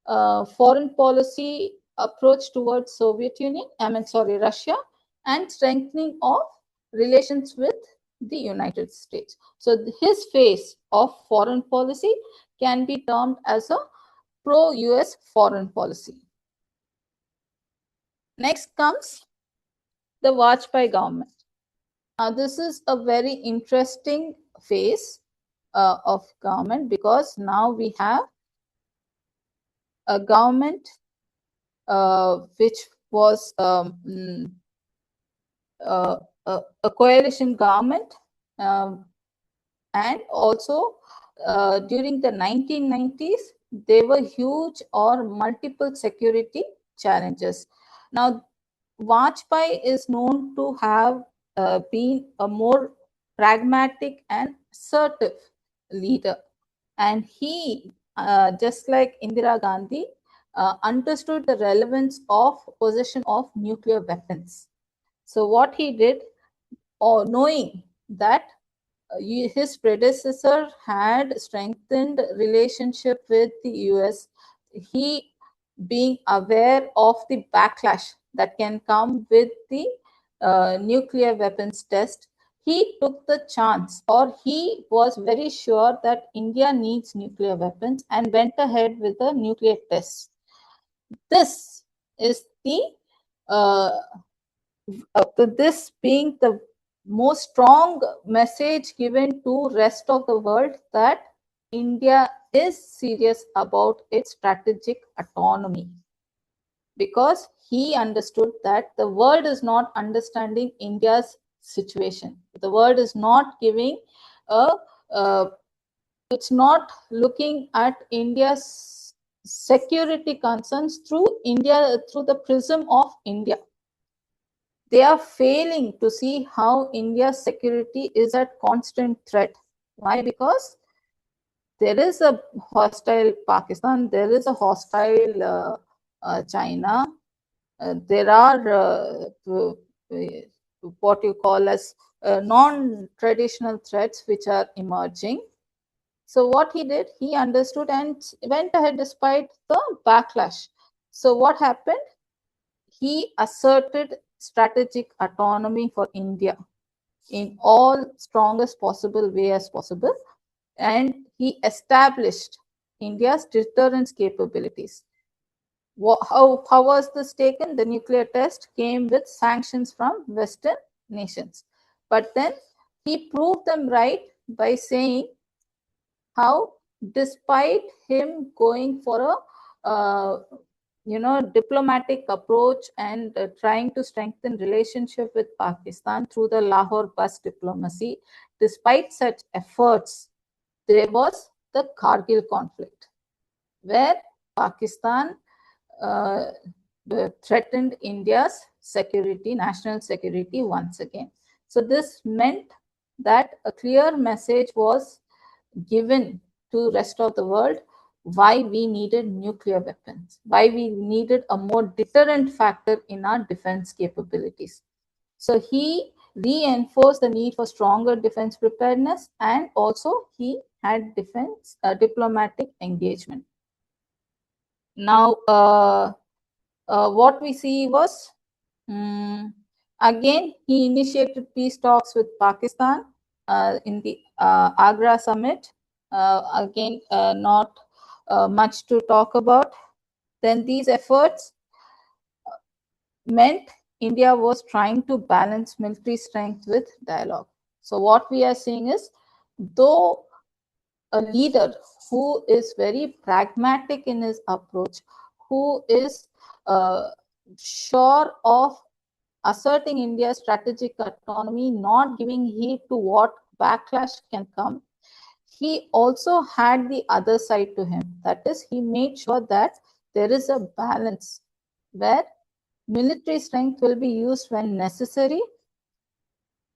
foreign policy approach towards Russia, and strengthening of relations with the United States. So his phase of foreign policy can be termed as a pro-US foreign policy. Next comes the Vajpayee government. This is a very interesting phase of government, because now we have a government which was a coalition government, and also during the 1990s there were huge or multiple security challenges. Now Vajpayee is known to have been a more pragmatic and assertive leader, and he, just like Indira Gandhi, understood the relevance of possession of nuclear weapons. So what he did, or knowing that his predecessor had strengthened relationship with the US, he, being aware of the backlash that can come with the nuclear weapons test, he took the chance, or he was very sure that India needs nuclear weapons, and went ahead with the nuclear tests. This is the this being the most strong message given to rest of the world that India is serious about its strategic autonomy, because he understood that the world is not understanding India's situation. The world is not giving it's not looking at India's security concerns through the prism of India. They are failing to see how India's security is at constant threat. Why? Because there is a hostile Pakistan, there is a hostile China, there are what you call as non-traditional threats which are emerging. So what he did, he understood and went ahead despite the backlash. So what happened? He asserted strategic autonomy for India in all strongest possible way as possible, and he established India's deterrence capabilities. How was this taken? The nuclear test came with sanctions from Western nations. But then he proved them right by saying how, despite him going for a diplomatic approach and trying to strengthen relationship with Pakistan through the Lahore bus diplomacy, despite such efforts, there was the Kargil conflict, where Pakistan threatened India's security, national security once again. So this meant that a clear message was given to rest of the world why we needed nuclear weapons, why we needed a more deterrent factor in our defense capabilities. So he reinforced the need for stronger defense preparedness, and also he had defense diplomatic engagement. Now, what we see was, again, he initiated peace talks with Pakistan in the Agra summit. Again, not much to talk about. Then these efforts meant India was trying to balance military strength with dialogue. So what we are seeing is, though a leader who is very pragmatic in his approach, who is sure of asserting India's strategic autonomy, not giving heed to what backlash can come, he also had the other side to him. That is, he made sure that there is a balance where military strength will be used when necessary,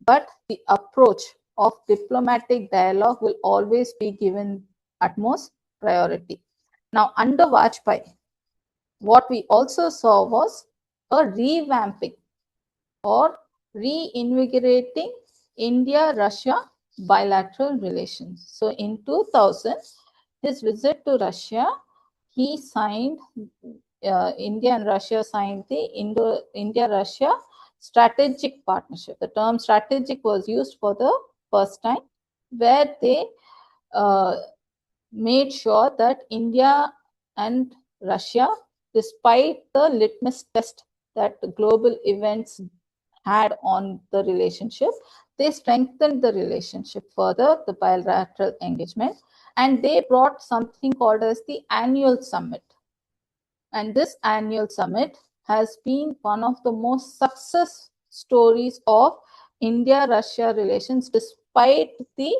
but the approach of diplomatic dialogue will always be given utmost priority. Now, under Vajpayee, what we also saw was a revamping or reinvigorating India-Russia bilateral relations. So in 2000, his visit to Russia, he signed, India and Russia signed the India-Russia strategic partnership. The term strategic was used for the first time, where they made sure that India and Russia, despite the litmus test that global events had on the relationship, they strengthened the relationship further, the bilateral engagement, and they brought something called as the annual summit. And this annual summit has been one of the most success stories of India-Russia relations, despite the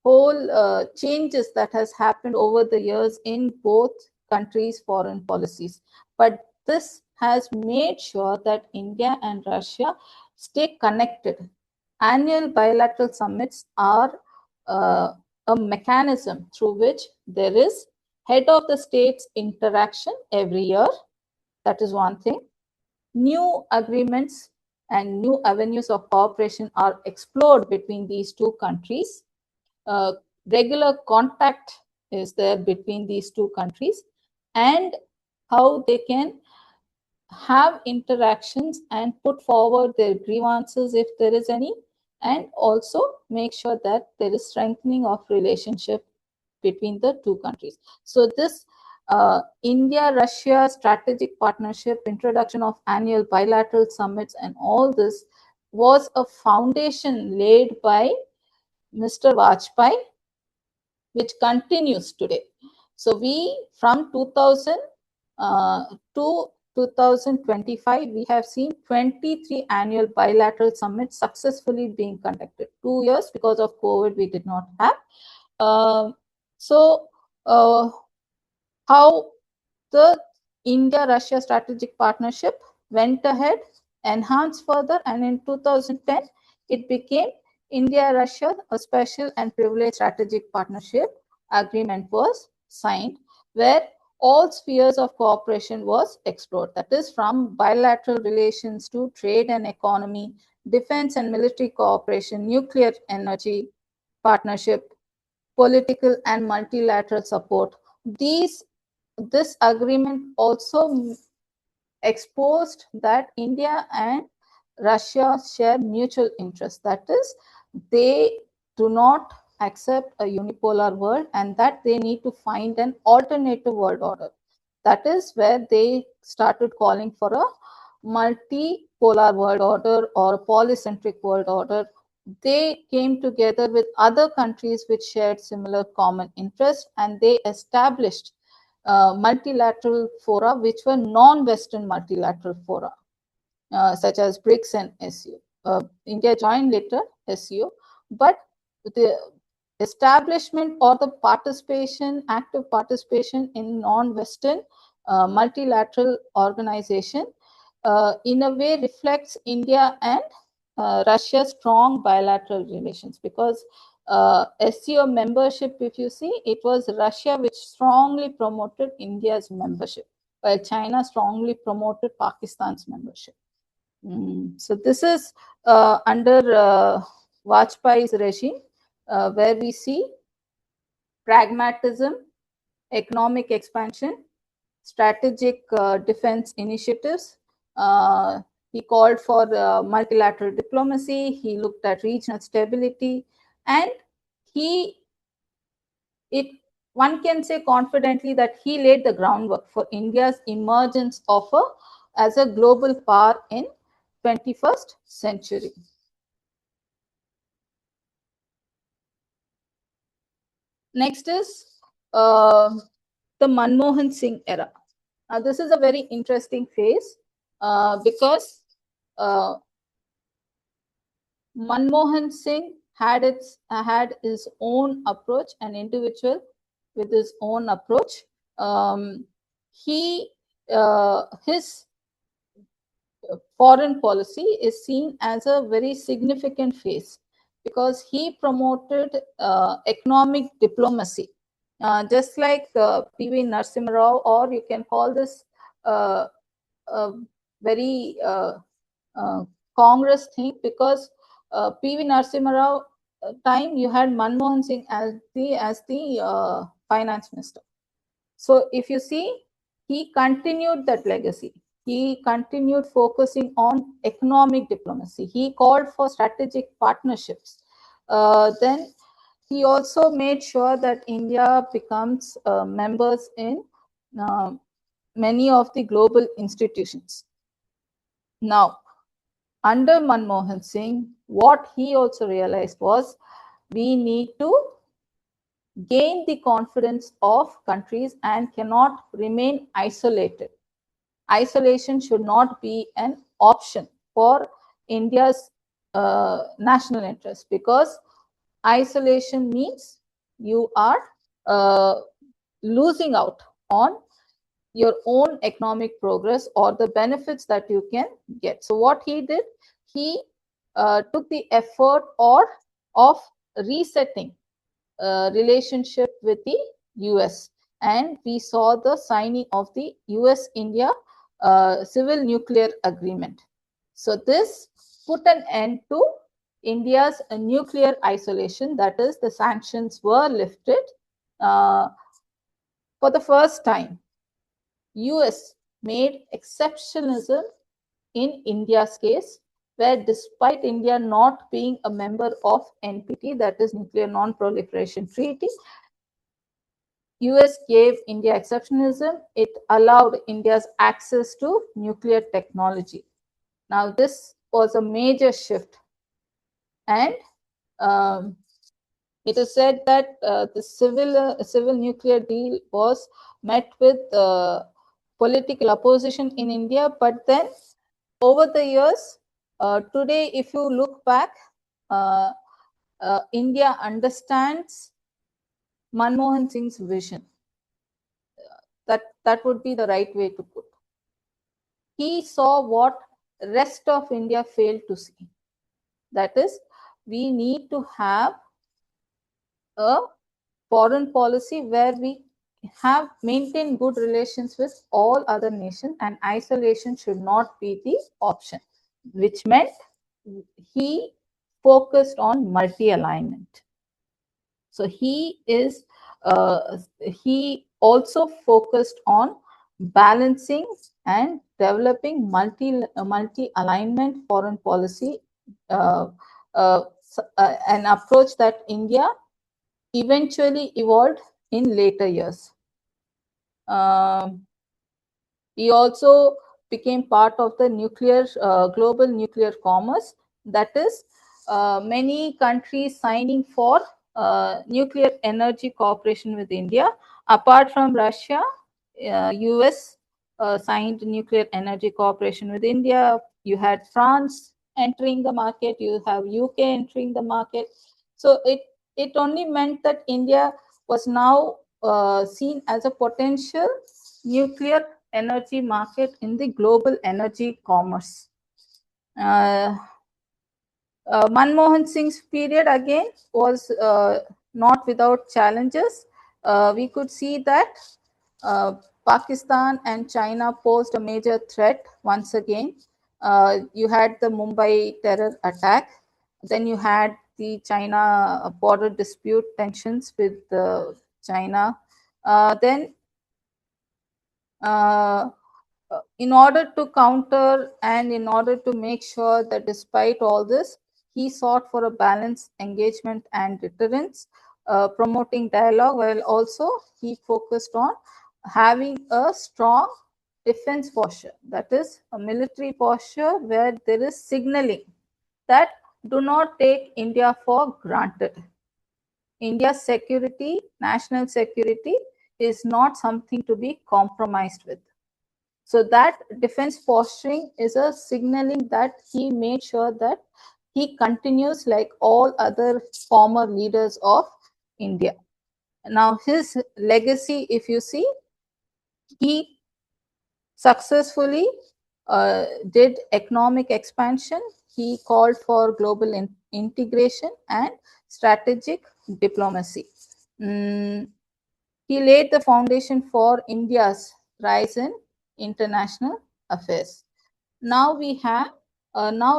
whole changes that has happened over the years in both countries' foreign policies. But this has made sure that India and Russia stay connected. Annual bilateral summits are a mechanism through which there is head of the states interaction every year. That is one thing. New agreements and new avenues of cooperation are explored between these two countries. Regular contact is there between these two countries, and how they can have interactions and put forward their grievances if there is any, and also make sure that there is strengthening of relationship between the two countries. So this India-Russia strategic partnership, introduction of annual bilateral summits, and all this was a foundation laid by Mr. Vajpayee, which continues today. So we, from 2000 to 2025, we have seen 23 annual bilateral summits successfully being conducted. 2 years because of COVID, we did not have. So how the India-Russia strategic partnership went ahead, enhanced further, and in 2010, it became India-Russia, a special and privileged strategic partnership agreement was signed, where all spheres of cooperation was explored. That is, from bilateral relations to trade and economy, defense and military cooperation, nuclear energy partnership, political and multilateral support. This agreement also exposed that India and Russia share mutual interests. That is, they do not accept a unipolar world and that they need to find an alternative world order. That is where they started calling for a multipolar world order or a polycentric world order. They came together with other countries which shared similar common interests, and they established multilateral fora which were non-Western multilateral fora, such as BRICS and SU. India joined later SU, but the establishment or the participation, active participation in non-Western multilateral organization in a way reflects India and Russia's strong bilateral relations, because SCO membership, if you see, it was Russia which strongly promoted India's membership, while China strongly promoted Pakistan's membership. So this is under Vajpayee's regime, where we see pragmatism, economic expansion, strategic defense initiatives. He called for multilateral diplomacy. He looked at regional stability, and one can say confidently that he laid the groundwork for India's emergence as a global power in 21st century. Next is the Manmohan Singh era. This is a very interesting phase because Manmohan Singh had his own approach, an individual with his own approach. His foreign policy is seen as a very significant phase because he promoted economic diplomacy, just like P.V. Narasimha Rao, or you can call this very Congress thing, because P.V. Narasimha Rao time you had Manmohan Singh as the finance minister. So if you see, he continued that legacy. He continued focusing on economic diplomacy. He called for strategic partnerships. Then he also made sure that India becomes members in many of the global institutions. Now, under Manmohan Singh, what he also realized was we need to gain the confidence of countries and cannot remain isolated. Isolation should not be an option for India's national interest, because isolation means you are losing out on your own economic progress or the benefits that you can get. So what he did, he took the effort of resetting relationship with the US, and we saw the signing of the US-India civil nuclear agreement. So this put an end to India's nuclear isolation, that is, the sanctions were lifted for the first time. US made exceptionalism in India's case, where despite India not being a member of NPT, that is Nuclear Non-Proliferation Treaty, US gave India exceptionalism. It allowed India's access to nuclear technology. Now, this was a major shift, and it is said that the civil nuclear deal was met with political opposition in India, but then over the years, today, if you look back, uh, India understands Manmohan Singh's vision. That would be the right way to put. He saw what rest of India failed to see. That is, we need to have a foreign policy where we have maintained good relations with all other nations, and isolation should not be the option, which meant he focused on multi-alignment. So he also focused on balancing and developing multi-alignment foreign policy, an approach that India eventually evolved in later years. He also became part of the global nuclear commerce. That is, many countries signing for nuclear energy cooperation with India. Apart from Russia, US signed nuclear energy cooperation with India. You had France entering the market. You have UK entering the market. So it only meant that India was now seen as a potential nuclear energy market in the global energy commerce. Manmohan Singh's period again was not without challenges. We could see that Pakistan and China posed a major threat once again. You had the Mumbai terror attack, then you had the China border dispute tensions with China. Then in order to counter and in order to make sure that despite all this, he sought for a balanced engagement and deterrence, promoting dialogue, while also he focused on having a strong defense posture, that is, a military posture where there is signaling that do not take India for granted. India's security, national security, is not something to be compromised with. So that defense posturing is a signaling that he made sure that he continues like all other former leaders of India. Now, his legacy, if you see, he successfully did economic expansion. He called for global integration and strategic diplomacy. He laid the foundation for India's rise in international affairs. Now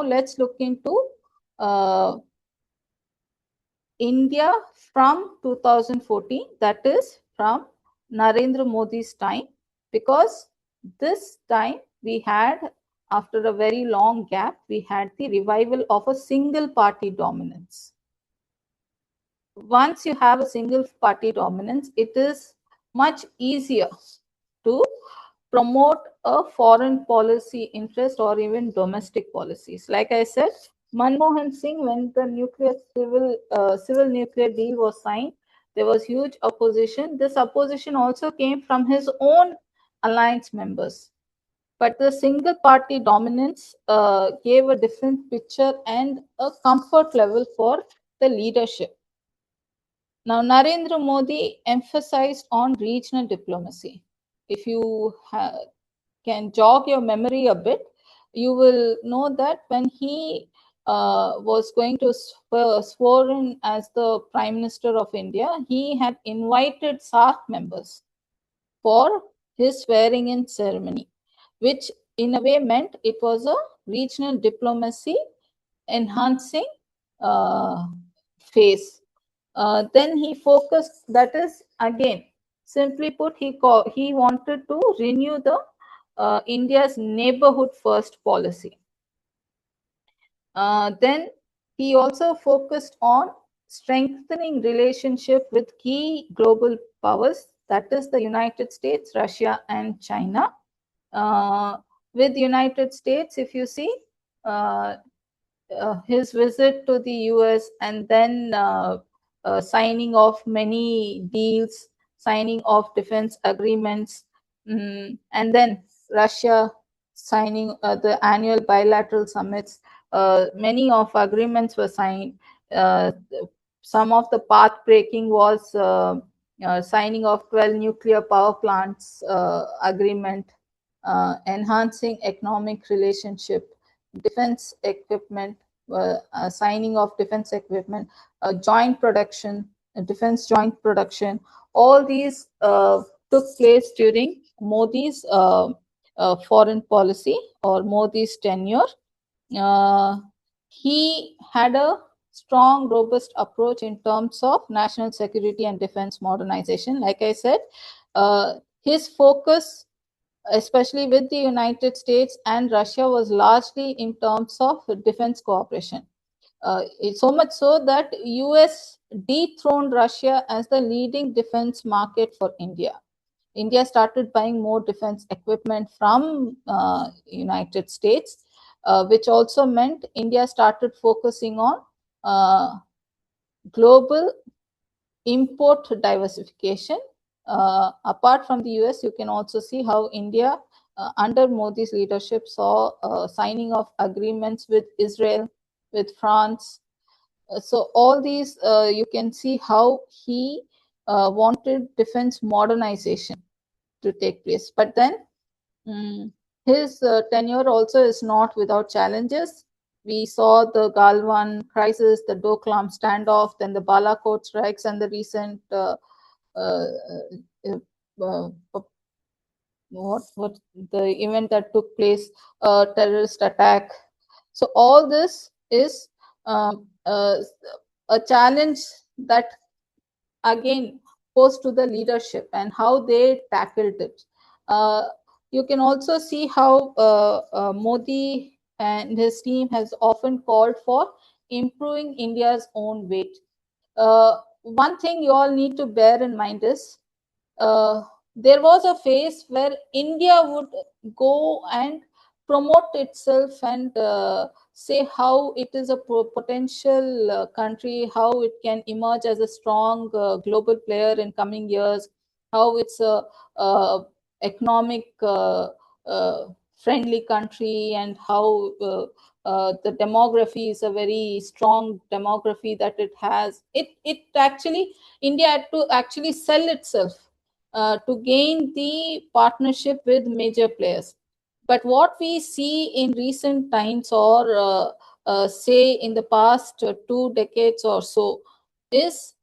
let's look into India from 2014, that is from Narendra Modi's time, because this time we had, after a very long gap, we had the revival of a single party dominance. Once you have a single party dominance, it is much easier to promote a foreign policy interest or even domestic policies. Like I said, Manmohan Singh, when the civil nuclear deal was signed, there was huge opposition. This opposition also came from his own alliance members. But the single party dominance gave a different picture and a comfort level for the leadership. Now, Narendra Modi emphasized on regional diplomacy. If you can jog your memory a bit, you will know that when he was going to swear in as the Prime Minister of India, he had invited SAARC members for his swearing in ceremony, which in a way meant it was a regional diplomacy enhancing phase. Then he focused, that is, again, simply put, he wanted to renew the India's neighborhood first policy. Then he also focused on strengthening relationship with key global powers, that is the United States, Russia, and China. With United States, if you see his visit to the US and then signing of many deals, signing of defense agreements, and then Russia signing the annual bilateral summits. Many of agreements were signed. Some of the path breaking was signing of 12 nuclear power plants agreement, enhancing economic relationship, defense equipment, signing of defense equipment, joint production, defense joint production. All these took place during Modi's foreign policy or Modi's tenure. He had a strong, robust approach in terms of national security and defense modernization. Like I said, his focus, especially with the United States and Russia, was largely in terms of defense cooperation. It's so much so that US dethroned Russia as the leading defense market for India. India started buying more defense equipment from United States, which also meant India started focusing on global import diversification. Apart from the US, you can also see how India, under Modi's leadership, saw signing of agreements with Israel, with France. So all these, you can see how he wanted defense modernization to take place. But then his tenure also is not without challenges. We saw the Galwan crisis, the Doklam standoff, then the Balakot strikes, and the recent what the event that took place, terrorist attack. So all this is a challenge that again goes to the leadership and how they tackled it. You can also see how Modi and his team has often called for improving India's own weight. One thing you all need to bear in mind is there was a phase where India would go and promote itself and say how it is a potential country, how it can emerge as a strong global player in coming years, how it's a economic friendly country, and how the demography is a very strong demography that it has. It actually, India had to actually sell itself to gain the partnership with major players. But what we see in recent times, or say in the past 2 decades or so, is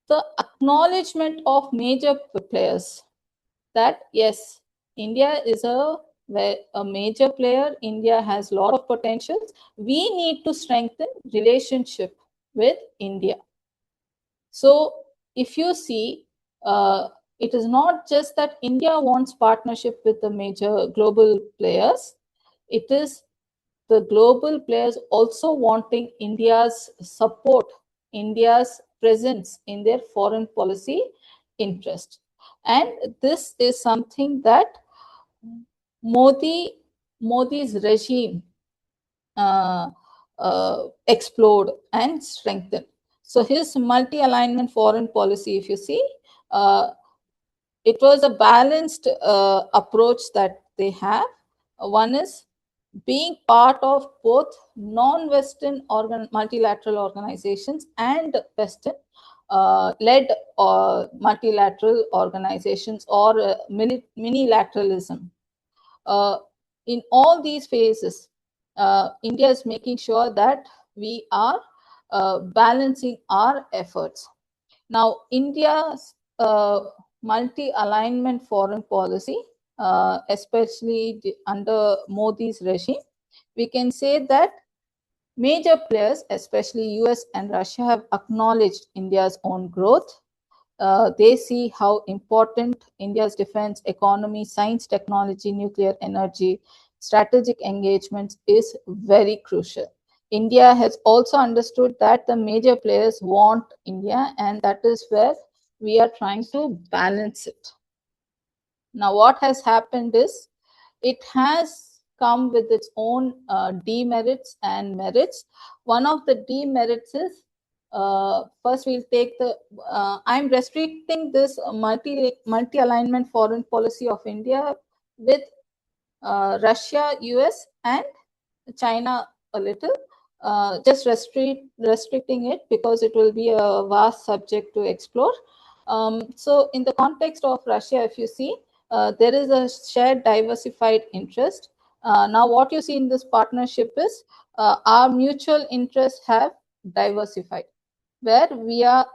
the acknowledgement of major players that yes, India is a major player. India has a lot of potentials. We need to strengthen relationship with India. So if you see, it is not just that India wants partnership with the major global players. It is the global players also wanting India's support, India's presence in their foreign policy interest. And this is something that Modi's regime explored and strengthened. So his multi-alignment foreign policy, if you see, it was a balanced approach that they have. One is being part of both non-Western multilateral organizations and Western led multilateral organizations, or minilateralism. In all these phases, India is making sure that we are balancing our efforts. Now, India's multi-alignment foreign policy, especially under Modi's regime, we can say that major players, especially US and Russia, have acknowledged India's own growth. They see how important India's defense, economy, science, technology, nuclear energy, strategic engagements is very crucial. India has also understood that the major players want India, and that is where we are trying to balance it. Now, what has happened is it has come with its own demerits and merits. One of the demerits is first we'll take the I'm restricting this multi alignment foreign policy of India with Russia, US, and China a little. Just restricting it because it will be a vast subject to explore. So, in the context of Russia, if you see, there is a shared diversified interest. Now, what you see in this partnership is our mutual interests have diversified, where we are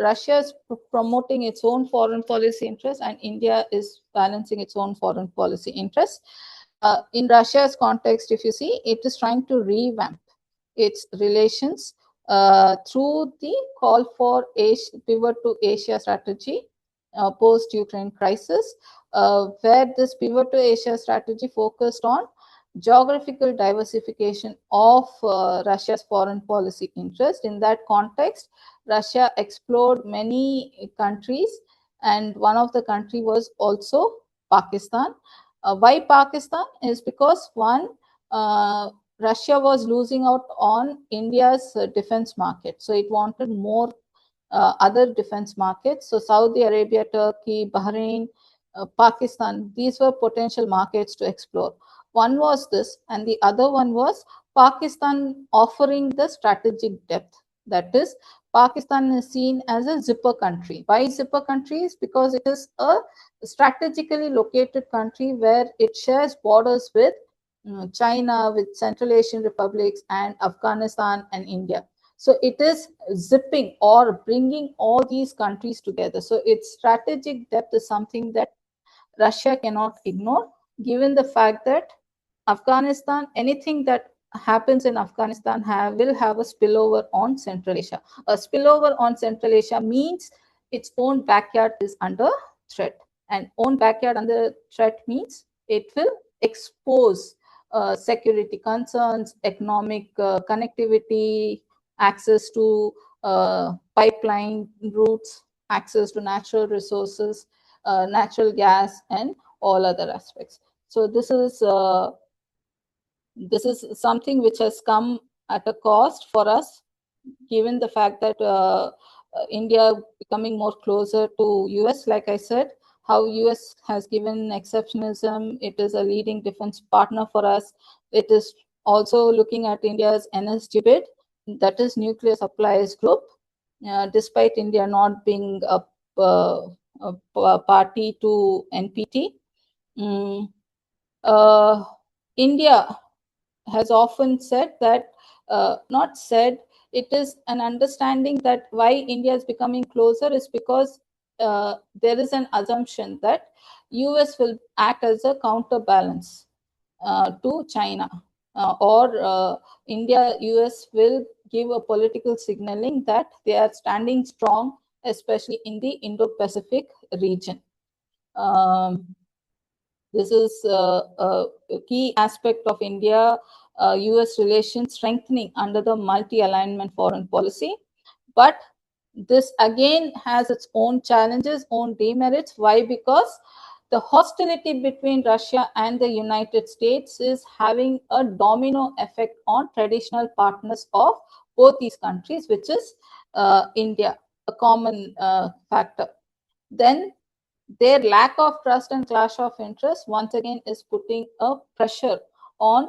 Russia is promoting its own foreign policy interests and India is balancing its own foreign policy interests. In Russia's context, if you see, it is trying to revamp its relations through the call for pivot to Asia strategy post-Ukraine crisis, where this pivot to Asia strategy focused on geographical diversification of Russia's foreign policy interest. In that context, Russia explored many countries, and one of the country was also Pakistan. Why Pakistan? Is because one, Russia was losing out on India's defense market, so it wanted more other defense markets. So Saudi Arabia, Turkey, Bahrain, Pakistan, these were potential markets to explore. One was this, and the other one was Pakistan offering the strategic depth. That is, Pakistan is seen as a zipper country. Why zipper countries? Because it is a strategically located country where it shares borders with China, with Central Asian republics, and Afghanistan and India. So it is zipping or bringing all these countries together. So its strategic depth is something that Russia cannot ignore, given the fact that Afghanistan, anything that happens in Afghanistan will have a spillover on Central Asia. A spillover on Central Asia means its own backyard is under threat. And own backyard under threat means it will expose security concerns, economic connectivity, access to pipeline routes, access to natural resources, natural gas, and all other aspects. So this is something which has come at a cost for us, given the fact that India becoming more closer to US. Like I said, how US has given exceptionalism. It is a leading defense partner for us. It is also looking at India's NSG bid, that is Nuclear Suppliers Group, despite India not being a party to NPT. India has often said that, not said, it is an understanding that why India is becoming closer is because there is an assumption that US will act as a counterbalance to China, or India, US will give a political signaling that they are standing strong, especially in the Indo-Pacific region. This is a key aspect of India US relations strengthening under the multi-alignment foreign policy. But this again has its own challenges, own demerits. Why? Because the hostility between Russia and the United States is having a domino effect on traditional partners of both these countries, which is India, a common factor. Then their lack of trust and clash of interest once again is putting a pressure on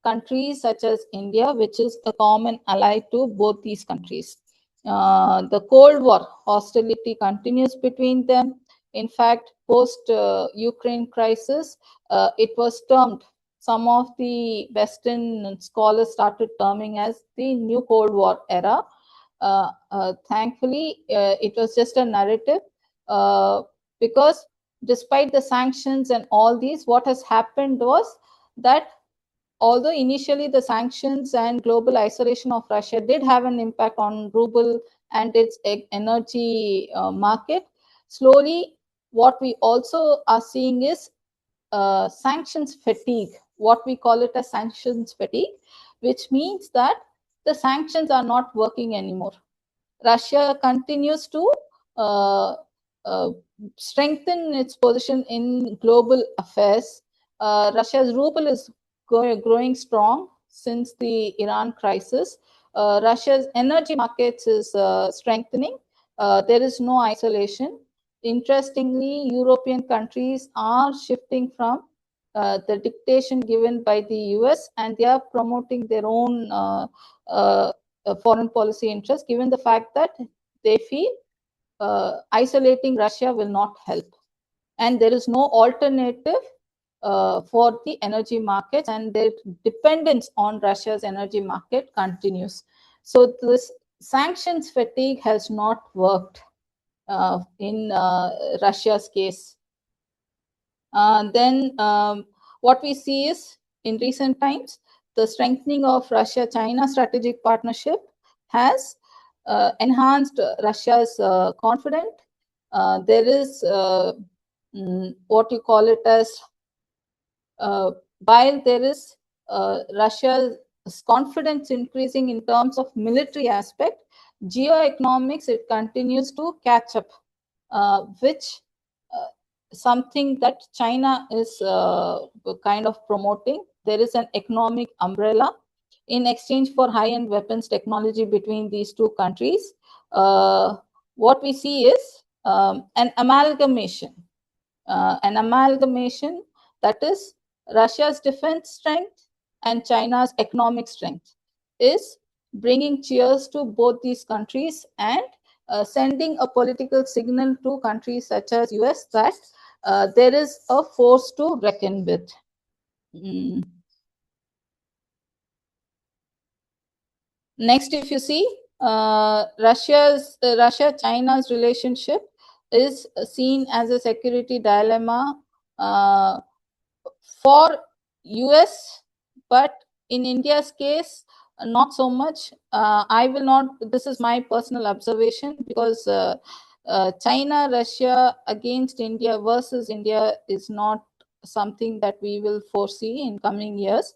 countries such as India, which is a common ally to both these countries. The Cold War hostility continues between them. In fact, post Ukraine crisis, it was termed, some of the Western scholars started terming as the new Cold War era. Thankfully, it was just a narrative, because despite the sanctions and all these, what has happened was that although initially the sanctions and global isolation of Russia did have an impact on ruble and its energy market, slowly what we also are seeing is sanctions fatigue, what we call it as sanctions fatigue, which means that the sanctions are not working anymore. Russia continues to strengthen its position in global affairs. Russia's ruble is growing strong since the Iran crisis. Russia's energy markets is strengthening. There is no isolation. Interestingly, European countries are shifting from the dictation given by the US, and they are promoting their own foreign policy interests, given the fact that they feel isolating Russia will not help. And there is no alternative for the energy markets, and their dependence on Russia's energy market continues. So this sanctions fatigue has not worked in Russia's case. Then what we see is, in recent times, the strengthening of Russia-China strategic partnership has enhanced Russia's confidence. There is what you call it as, while there is Russia's confidence increasing in terms of military aspect, geoeconomics, it continues to catch up, which something that China is kind of promoting. There is an economic umbrella in exchange for high-end weapons technology between these two countries. What we see is an amalgamation that is Russia's defense strength and China's economic strength is bringing cheers to both these countries and sending a political signal to countries such as US that there is a force to reckon with. Next, if you see, Russia-China's relationship is seen as a security dilemma for US, but in India's case, not so much. I will not, this is my personal observation, because China, Russia against India versus India is not something that we will foresee in coming years.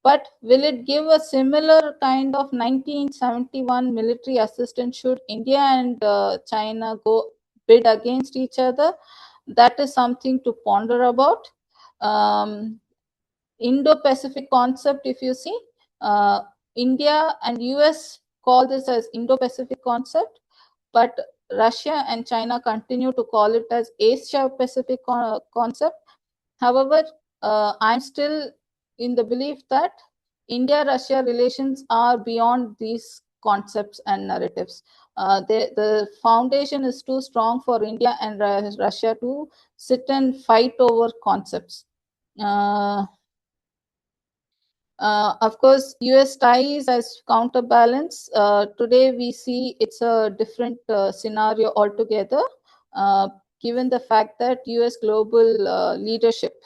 But will it give a similar kind of 1971 military assistance should India and China go bid against each other? That is something to ponder about. Indo-Pacific concept, if you see, India and US call this as Indo-Pacific concept, but Russia and China continue to call it as Asia-Pacific concept. However, I'm still in the belief that India-Russia relations are beyond these concepts and narratives. The foundation is too strong for India and Russia to sit and fight over concepts. Of course, US ties as counterbalance. Today, we see it's a different scenario altogether, given the fact that US global leadership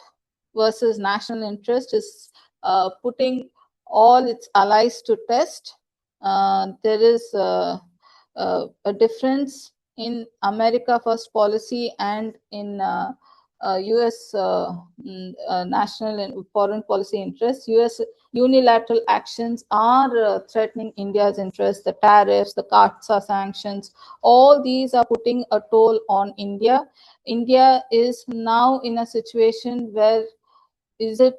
versus national interest is putting all its allies to test. There is a difference in America First policy and in US national and foreign policy interests. US unilateral actions are threatening India's interests. The tariffs, the CAATSA sanctions, all these are putting a toll on India. India is now in a situation where is it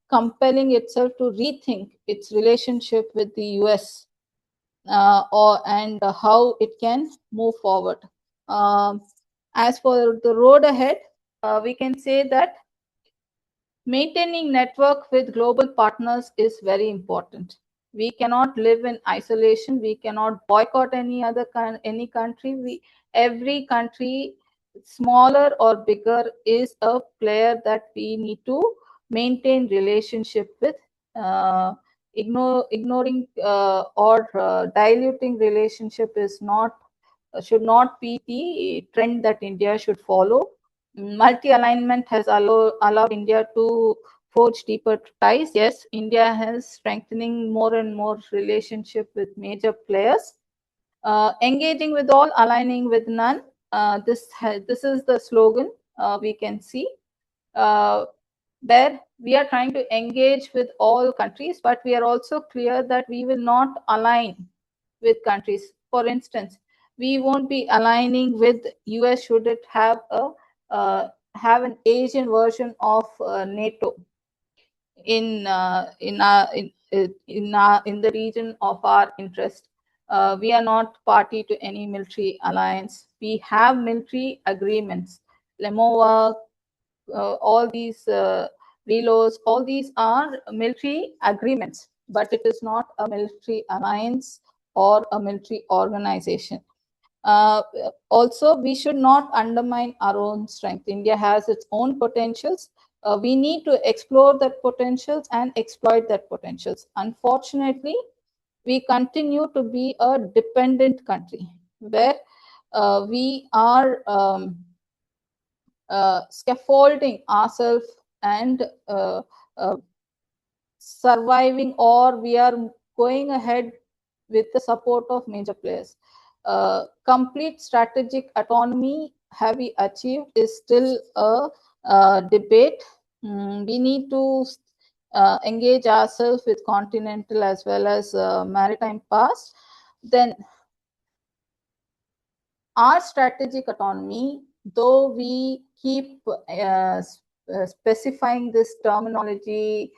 compelling itself to rethink its relationship with the US and how it can move forward. As for the road ahead, we can say that maintaining network with global partners is very important. We cannot live in isolation. We cannot boycott any country. Every country, smaller or bigger, is a player that we need to maintain relationship with. Ignoring or diluting relationship is not should not be the trend that India should follow. Multi-alignment has allowed India to forge deeper ties. Yes, India has strengthening more and more relationship with major players. Engaging with all, aligning with none. This is the slogan we can see. There we are trying to engage with all countries, but we are also clear that we will not align with countries. For instance, we won't be aligning with US should it have an Asian version of NATO in the region of our interest. We are not party to any military alliance. We have military agreements. Lemova, all these reloads, all these are military agreements, but it is not a military alliance or a military organization. Also, we should not undermine our own strength. India has its own potentials. We need to explore that potentials and exploit that potentials. Unfortunately, we continue to be a dependent country where we are scaffolding ourselves and surviving, or we are going ahead with the support of major players. Complete strategic autonomy have we achieved is still a debate. We need to engage ourselves with continental as well as maritime powers. Then our strategic autonomy, though we keep specifying this terminology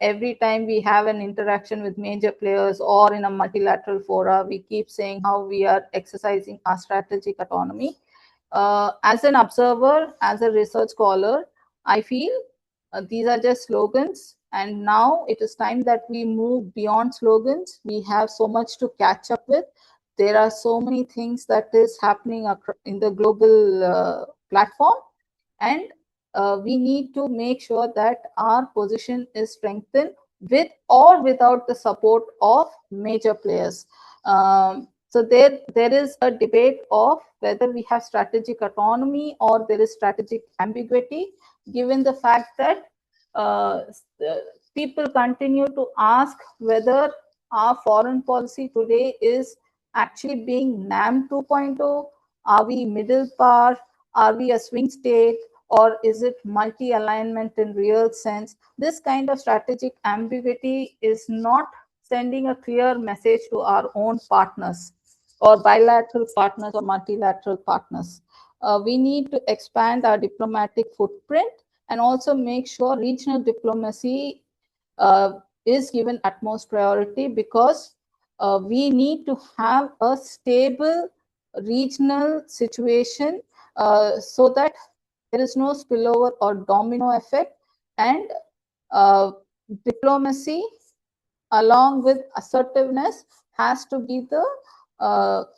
every time we have an interaction with major players or in a multilateral fora, we keep saying how we are exercising our strategic autonomy. As an observer, as a research scholar, I feel these are just slogans, and now it is time that we move beyond slogans. We have so much to catch up with. There are so many things that is happening in the global platform, and we need to make sure that our position is strengthened with or without the support of major players. So there is a debate of whether we have strategic autonomy or there is strategic ambiguity, given the fact that people continue to ask whether our foreign policy today is actually being NAM 2.0. Are we middle power? Are we a swing state? Or is it multi-alignment in real sense? This kind of strategic ambiguity is not sending a clear message to our own partners or bilateral partners or multilateral partners. We need to expand our diplomatic footprint and also make sure regional diplomacy is given utmost priority, because we need to have a stable regional situation so that there is no spillover or domino effect, and diplomacy along with assertiveness has to be the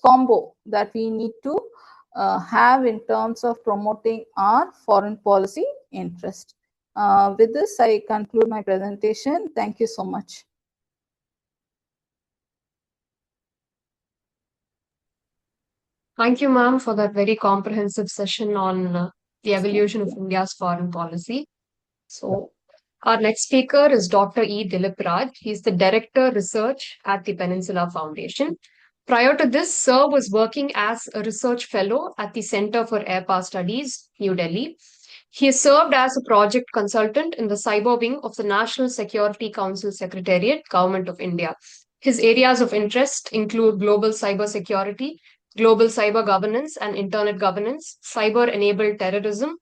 combo that we need to have in terms of promoting our foreign policy interest. With this, I conclude my presentation. Thank you so much. Thank you, ma'am, for that very comprehensive session on the evolution of India's foreign policy. So, our next speaker is Dr. E. Dilip Raj. He's the Director Research at the Peninsula Foundation. Prior to this, Sir was working as a research fellow at the Center for Air Power Studies, New Delhi. He served as a project consultant in the cyber wing of the National Security Council Secretariat, Government of India. His areas of interest include global cyber security, global cyber governance and internet governance, cyber enabled terrorism,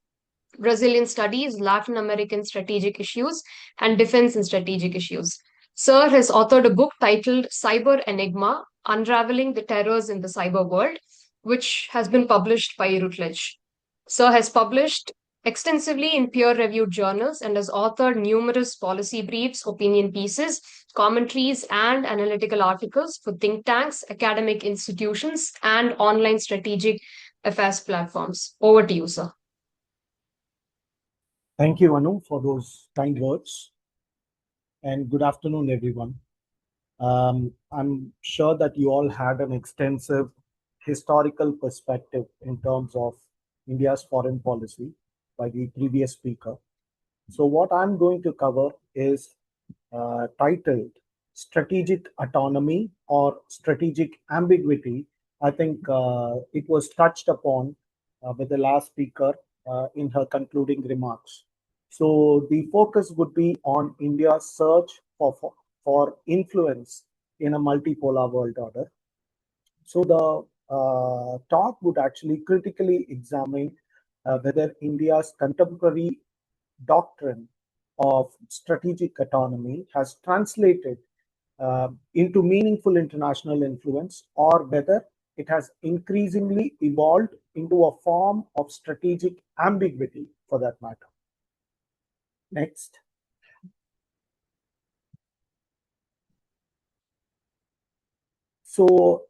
Brazilian studies, Latin American strategic issues, and defense and strategic issues. Sir has authored a book titled Cyber Enigma Unraveling the Terrors in the Cyber World, which has been published by Routledge. Sir has published extensively in peer reviewed journals and has authored numerous policy briefs, opinion pieces, commentaries, and analytical articles for think tanks, academic institutions, and online strategic affairs platforms. Over to you, sir. Thank you, Anu, for those kind words. And good afternoon, everyone. I'm sure that you all had an extensive historical perspective in terms of India's foreign policy by the previous speaker. So what I'm going to cover is titled Strategic Autonomy or Strategic Ambiguity. I think it was touched upon with the last speaker in her concluding remarks. So the focus would be on India's search for influence in a multipolar world order. So talk would actually critically examine whether India's contemporary doctrine of strategic autonomy has translated into meaningful international influence, or whether it has increasingly evolved into a form of strategic ambiguity for that matter. Next. So,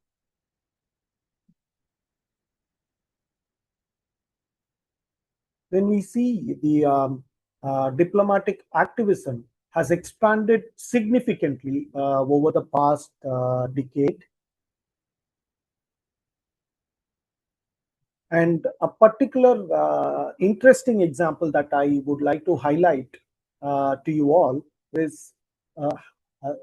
when we see the diplomatic activism has expanded significantly over the past decade, and a particular interesting example that I would like to highlight to you all is uh, uh,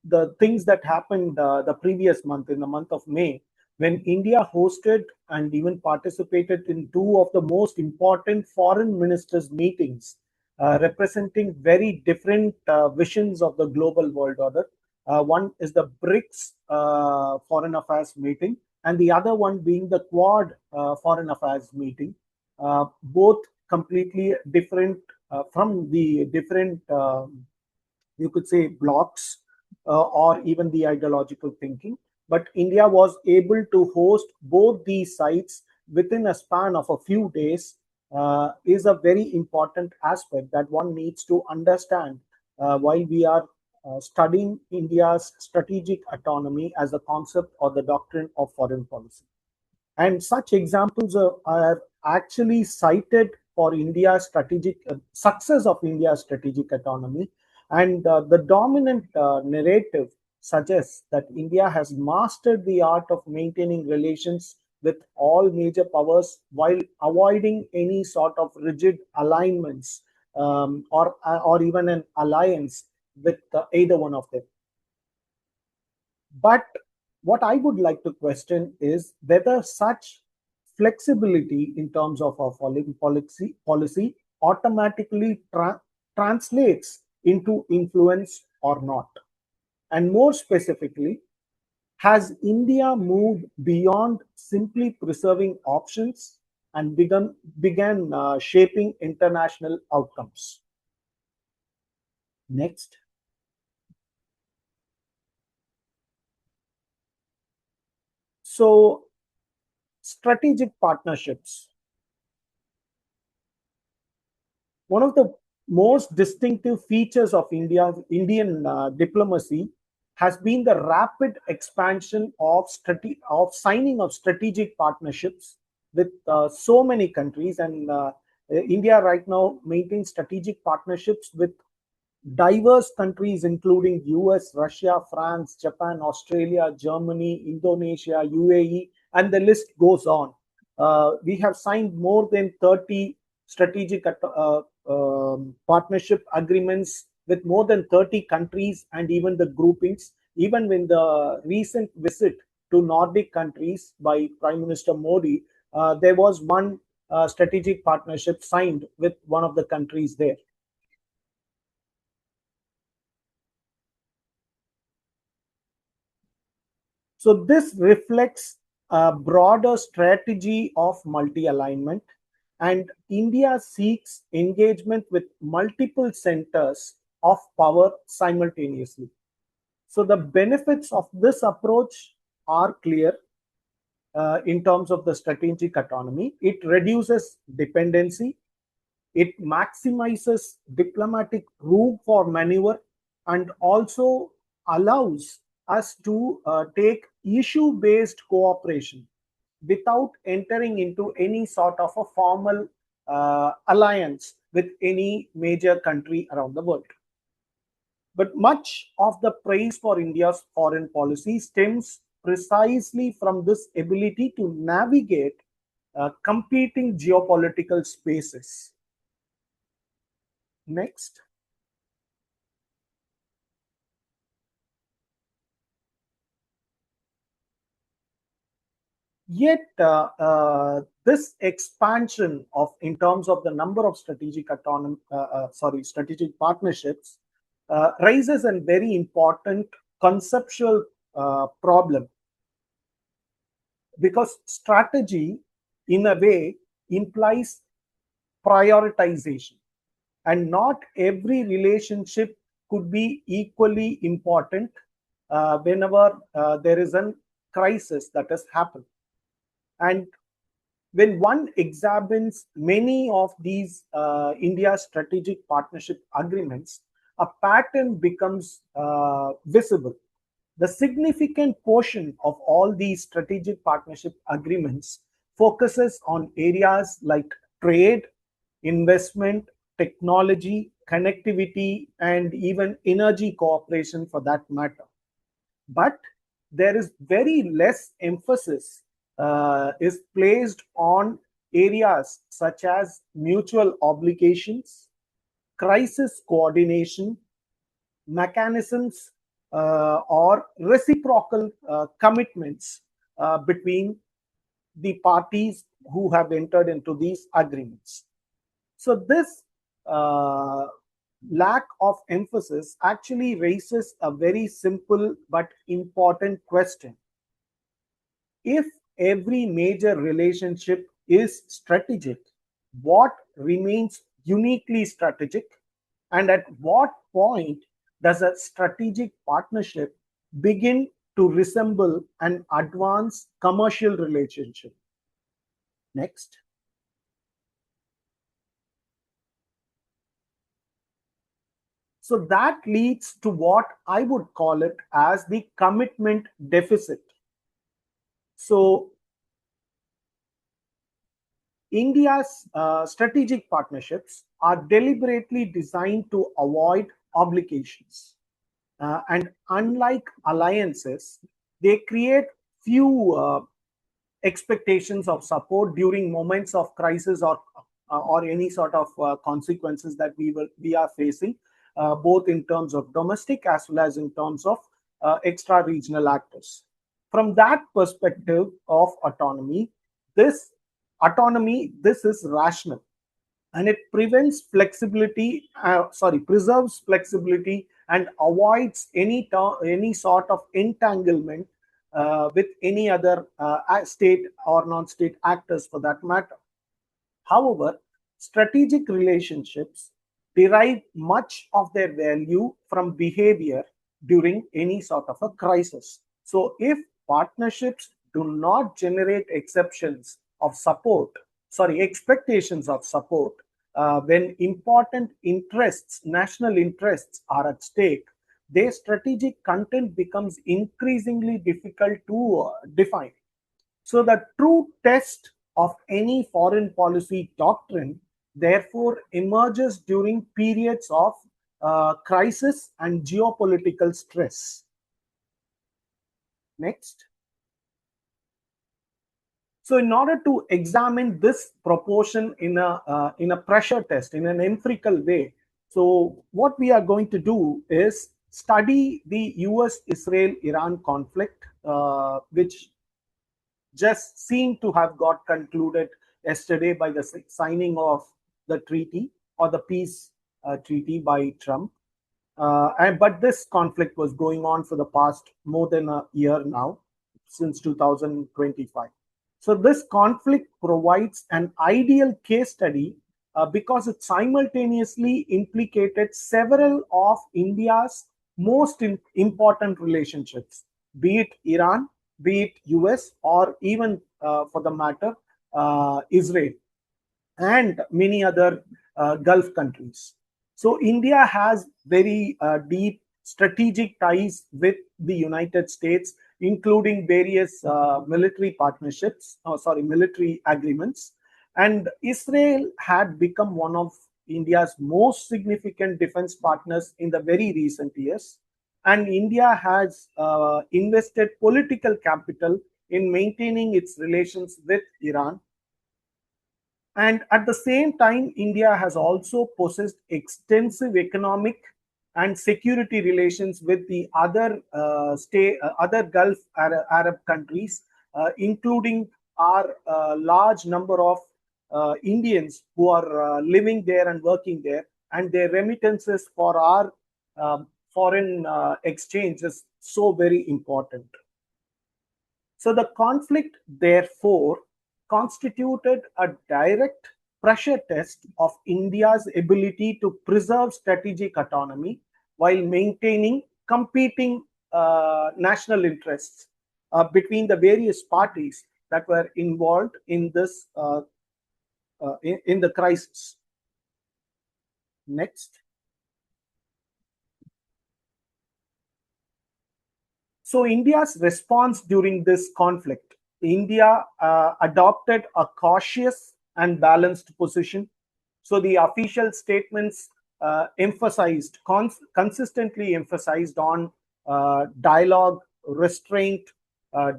the things that happened the previous month, in the month of May, when India hosted and even participated in two of the most important foreign ministers' meetings, representing very different visions of the global world order. One is the BRICS Foreign Affairs meeting, and the other one being the Quad Foreign Affairs meeting. Both completely different from the different, you could say, blocks or even the ideological thinking. But India was able to host both these sites within a span of a few days, is a very important aspect that one needs to understand while we are studying India's strategic autonomy as a concept or the doctrine of foreign policy. And such examples are actually cited for India's strategic success of India's strategic autonomy. And the dominant narrative suggests that India has mastered the art of maintaining relations with all major powers while avoiding any sort of rigid alignments, or even an alliance with either one of them. But what I would like to question is whether such flexibility in terms of our foreign policy automatically translates into influence or not. And more specifically, has India moved beyond simply preserving options and began shaping international outcomes? Next. So, strategic partnerships. One of the most distinctive features of Indian diplomacy has been the rapid expansion of signing of strategic partnerships with so many countries. And India right now maintains strategic partnerships with diverse countries including US, Russia, France, Japan, Australia, Germany, Indonesia, UAE, and the list goes on. We have signed more than 30 strategic partnership agreements with more than 30 countries and even the groupings. Even when the recent visit to Nordic countries by Prime Minister Modi, there was one strategic partnership signed with one of the countries there. So this reflects a broader strategy of multi-alignment, and India seeks engagement with multiple centers of power simultaneously. So the benefits of this approach are clear in terms of the strategic autonomy. It reduces dependency, it maximizes diplomatic room for maneuver, and also allows us to take issue-based cooperation without entering into any sort of a formal alliance with any major country around the world. But much of the praise for India's foreign policy stems precisely from this ability to navigate competing geopolitical spaces. Next. Yet, this expansion of in terms of the number of strategic strategic partnerships raises a very important conceptual problem. because strategy, in a way, implies prioritization, and not every relationship could be equally important whenever there is a crisis that has happened. And when one examines many of these India's strategic partnership agreements, a pattern becomes visible. The significant portion of all these strategic partnership agreements focuses on areas like trade, investment, technology, connectivity, and even energy cooperation for that matter. But there is very less emphasis is placed on areas such as mutual obligations, crisis coordination, mechanisms, or reciprocal commitments between the parties who have entered into these agreements. So this uh, lack of emphasis actually raises a very simple but important question. If every major relationship is strategic, what remains uniquely strategic? And at what point does a strategic partnership begin to resemble an advanced commercial relationship? Next. So that leads to what I would call it as the commitment deficit. So India's strategic partnerships are deliberately designed to avoid obligations. And unlike alliances, they create few expectations of support during moments of crisis or any sort of consequences that we are facing, both in terms of domestic as well as in terms of extra regional actors. From that perspective of this this is rational, and it preserves flexibility and avoids any sort of entanglement with any other state or non-state actors for that matter. However, strategic relationships derive much of their value from behavior during any sort of a crisis. So, if partnerships do not generate expectations of support, when important national interests are at stake, their strategic content becomes increasingly difficult to define. So, the true test of any foreign policy doctrine, therefore, emerges during periods of crisis and geopolitical stress. Next. So, in order to examine this proportion in a pressure test, in an empirical way, so what we are going to do is study the US-Israel-Iran conflict, which just seemed to have got concluded yesterday by the signing of the treaty or the peace treaty by Trump. But this conflict was going on for the past more than a year now, since 2025. So this conflict provides an ideal case study because it simultaneously implicated several of India's most important relationships, be it Iran, be it US, or even for the matter, Israel and many other Gulf countries. So India has very deep strategic ties with the United States, including various military agreements. And Israel had become one of India's most significant defense partners in the very recent years. And India has invested political capital in maintaining its relations with Iran. And at the same time, India has also possessed extensive economic and security relations with the other Gulf Arab countries, including our large number of Indians who are living there and working there, and their remittances for our foreign exchange is so very important. So the conflict, therefore, constituted a direct pressure test of India's ability to preserve strategic autonomy while maintaining competing national interests between the various parties that were involved in this in the crisis. Next. So India's response during this conflict, India adopted a cautious and balanced position. So the official statements consistently emphasized on dialogue, restraint,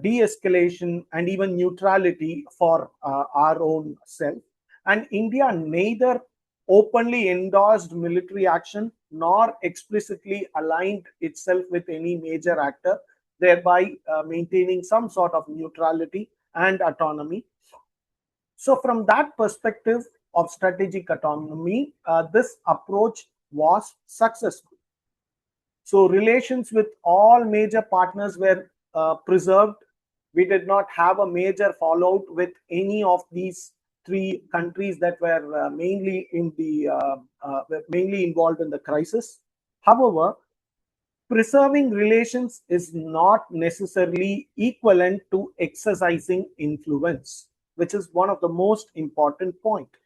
de-escalation, and even neutrality for our own self. And India neither openly endorsed military action nor explicitly aligned itself with any major actor, thereby maintaining some sort of neutrality and autonomy. So, from that perspective of strategic autonomy, this approach was successful. So, relations with all major partners were preserved. We did not have a major fallout with any of these three countries that were mainly involved in the crisis. However, preserving relations is not necessarily equivalent to exercising influence, which is one of the most important points.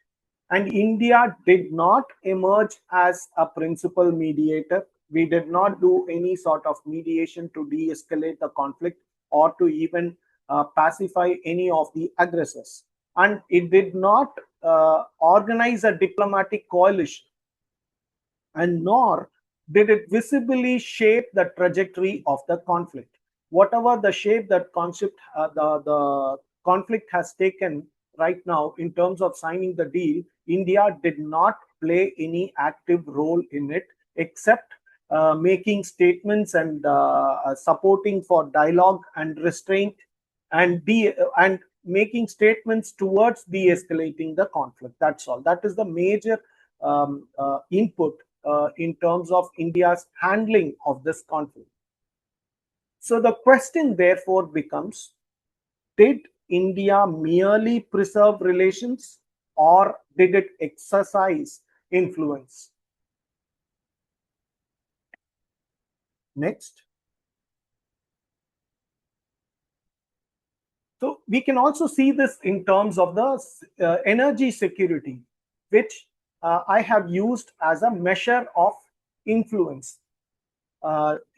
And India did not emerge as a principal mediator. We did not do any sort of mediation to de-escalate the conflict or to even pacify any of the aggressors. And it did not organize a diplomatic coalition, and nor did it visibly shape the trajectory of the conflict. Whatever the shape that the conflict has taken right now in terms of signing the deal, India did not play any active role in it, except making statements and supporting for dialogue and restraint, and making statements towards de-escalating the conflict. That's all. That is the major input in terms of India's handling of this conflict. So the question therefore becomes, did India merely preserve relations, or did it exercise influence? Next. So we can also see this in terms of the energy security, which I have used as a measure of influence,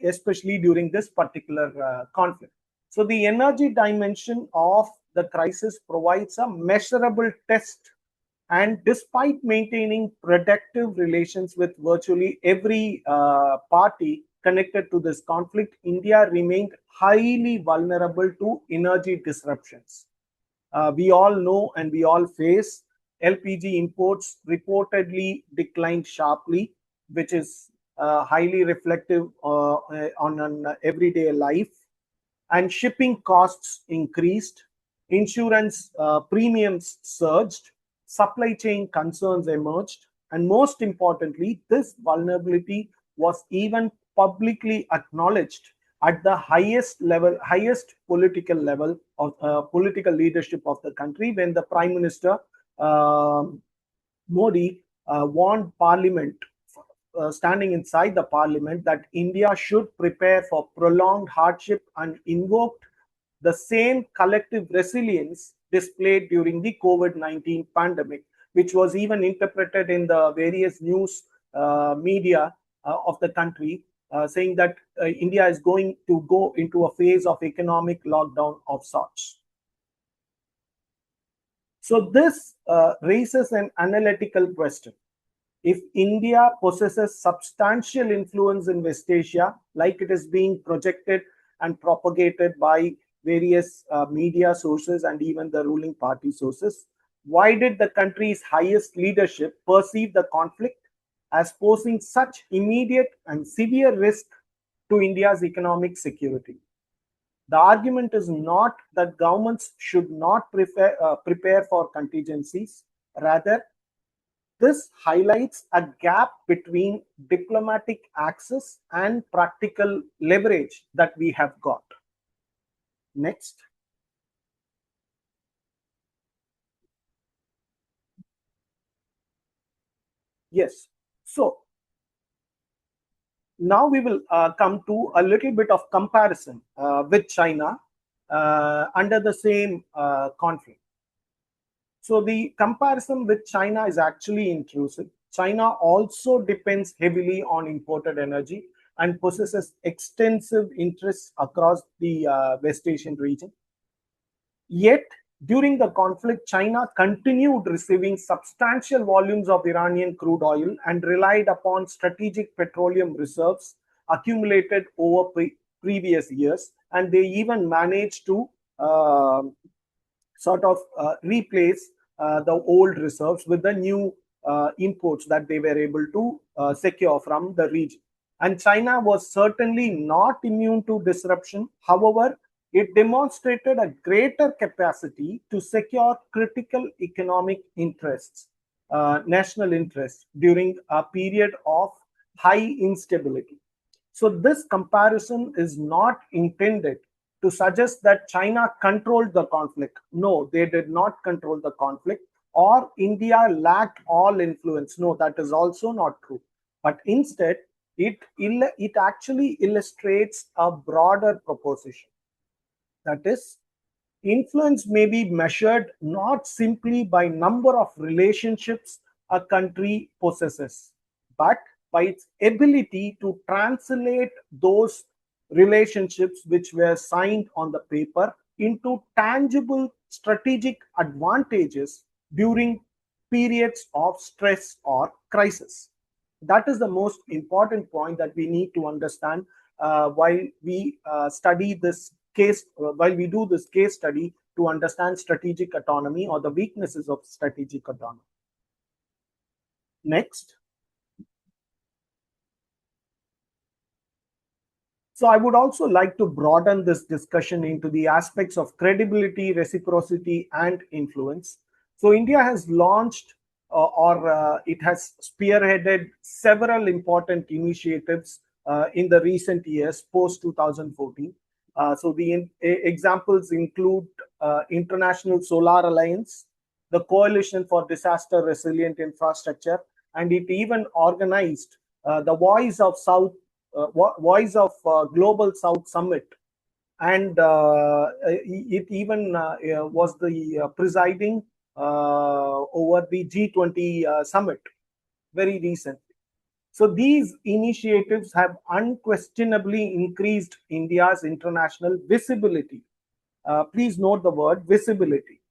especially during this particular conflict. So the energy dimension of the crisis provides a measurable test, and despite maintaining productive relations with virtually every party connected to this conflict, India remained highly vulnerable to energy disruptions. We all know and we all face LPG imports reportedly declined sharply, which is highly reflective on an everyday life, and shipping costs increased, insurance premiums surged, supply chain concerns emerged, and most importantly, this vulnerability was even publicly acknowledged at the highest political level of political leadership of the country, when the Prime Minister Modi warned Parliament, standing inside the Parliament, that India should prepare for prolonged hardship, and invoked the same collective resilience displayed during the COVID-19 pandemic, which was even interpreted in the various news media of the country, saying that India is going to go into a phase of economic lockdown of sorts. So this raises an analytical question. If India possesses substantial influence in West Asia, like it is being projected and propagated by various media sources and even the ruling party sources, why did the country's highest leadership perceive the conflict as posing such immediate and severe risk to India's economic security? The argument is not that governments should not prepare for contingencies. Rather, this highlights a gap between diplomatic access and practical leverage that we have got. Next. Yes. So now we will come to a little bit of comparison with China under the same conflict. So the comparison with China is actually intrusive. China also depends heavily on imported energy and possesses extensive interests across the West Asian region. Yet, during the conflict, China continued receiving substantial volumes of Iranian crude oil and relied upon strategic petroleum reserves accumulated over previous years. And they even managed to uh, sort of replace the old reserves with the new imports that they were able to secure from the region. And China was certainly not immune to disruption. However, it demonstrated a greater capacity to secure critical economic interests, national interests, during a period of high instability. So, this comparison is not intended to suggest that China controlled the conflict. No, they did not control the conflict, or India lacked all influence. No, that is also not true. But instead, it actually illustrates a broader proposition. That is, influence may be measured not simply by number of relationships a country possesses, but by its ability to translate those relationships which were signed on the paper into tangible strategic advantages during periods of stress or crisis. That is the most important point that we need to understand while we study this case, while we do this case study to understand strategic autonomy or the weaknesses of strategic autonomy. Next. So I would also like to broaden this discussion into the aspects of credibility, reciprocity, and influence. So India has launched or it has spearheaded several important initiatives in the recent years post 2014. So the examples include International Solar Alliance, the Coalition for Disaster Resilient Infrastructure, and it even organized the Voice of Global South Summit, and it even was the presiding over the G20 summit very recently. So these initiatives have unquestionably increased India's international visibility. Please note the word visibility.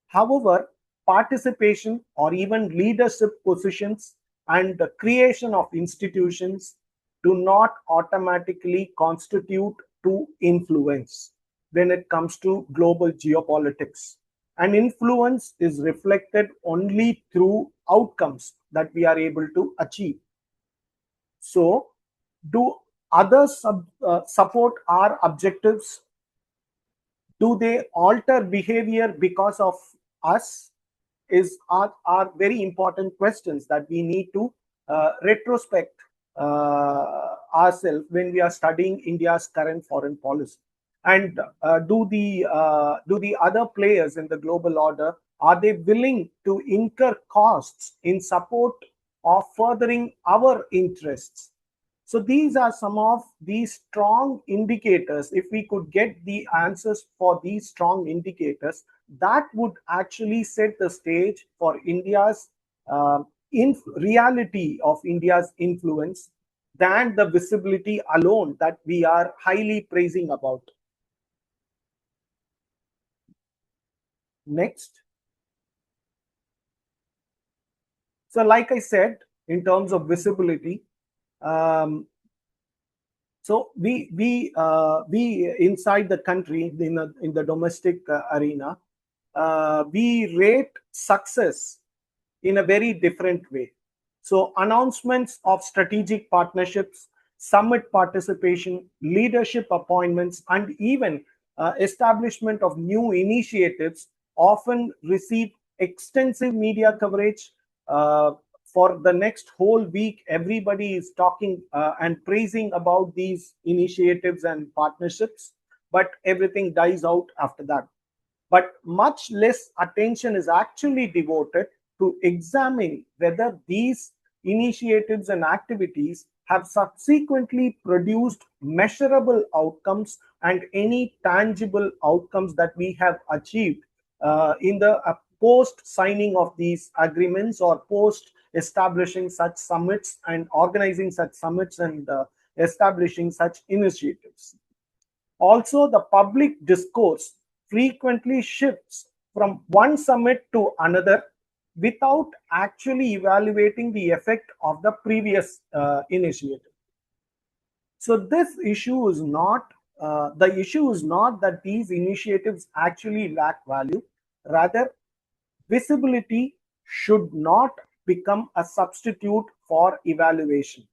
However, participation or even leadership positions and the creation of institutions do not automatically constitute to influence when it comes to global geopolitics. And influence is reflected only through outcomes that we are able to achieve. So, do others support our objectives? Do they alter behavior because of us? Are very important questions that we need to retrospect ourselves when we are studying India's current foreign policy. And do the other players in the global order, are they willing to incur costs in support of furthering our interests? So these are some of these strong indicators. If we could get the answers for these strong indicators, that would actually set the stage for India's reality of India's influence than the visibility alone that we are highly praising about. Next. So like I said, in terms of visibility, so we inside the country in the domestic arena, we rate success in a very different way. So announcements of strategic partnerships, summit participation, leadership appointments, and even establishment of new initiatives often receive extensive media coverage. For the next whole week, everybody is talking and praising about these initiatives and partnerships, but everything dies out after that. But much less attention is actually devoted to examine whether these initiatives and activities have subsequently produced measurable outcomes and any tangible outcomes that we have achieved in the post signing of these agreements or post establishing such summits and organizing such summits and establishing such initiatives. Also, the public discourse frequently shifts from one summit to another without actually evaluating the effect of the previous initiative. So this issue is not the issue is not that these initiatives actually lack value. Rather, visibility should not become a substitute for evaluation,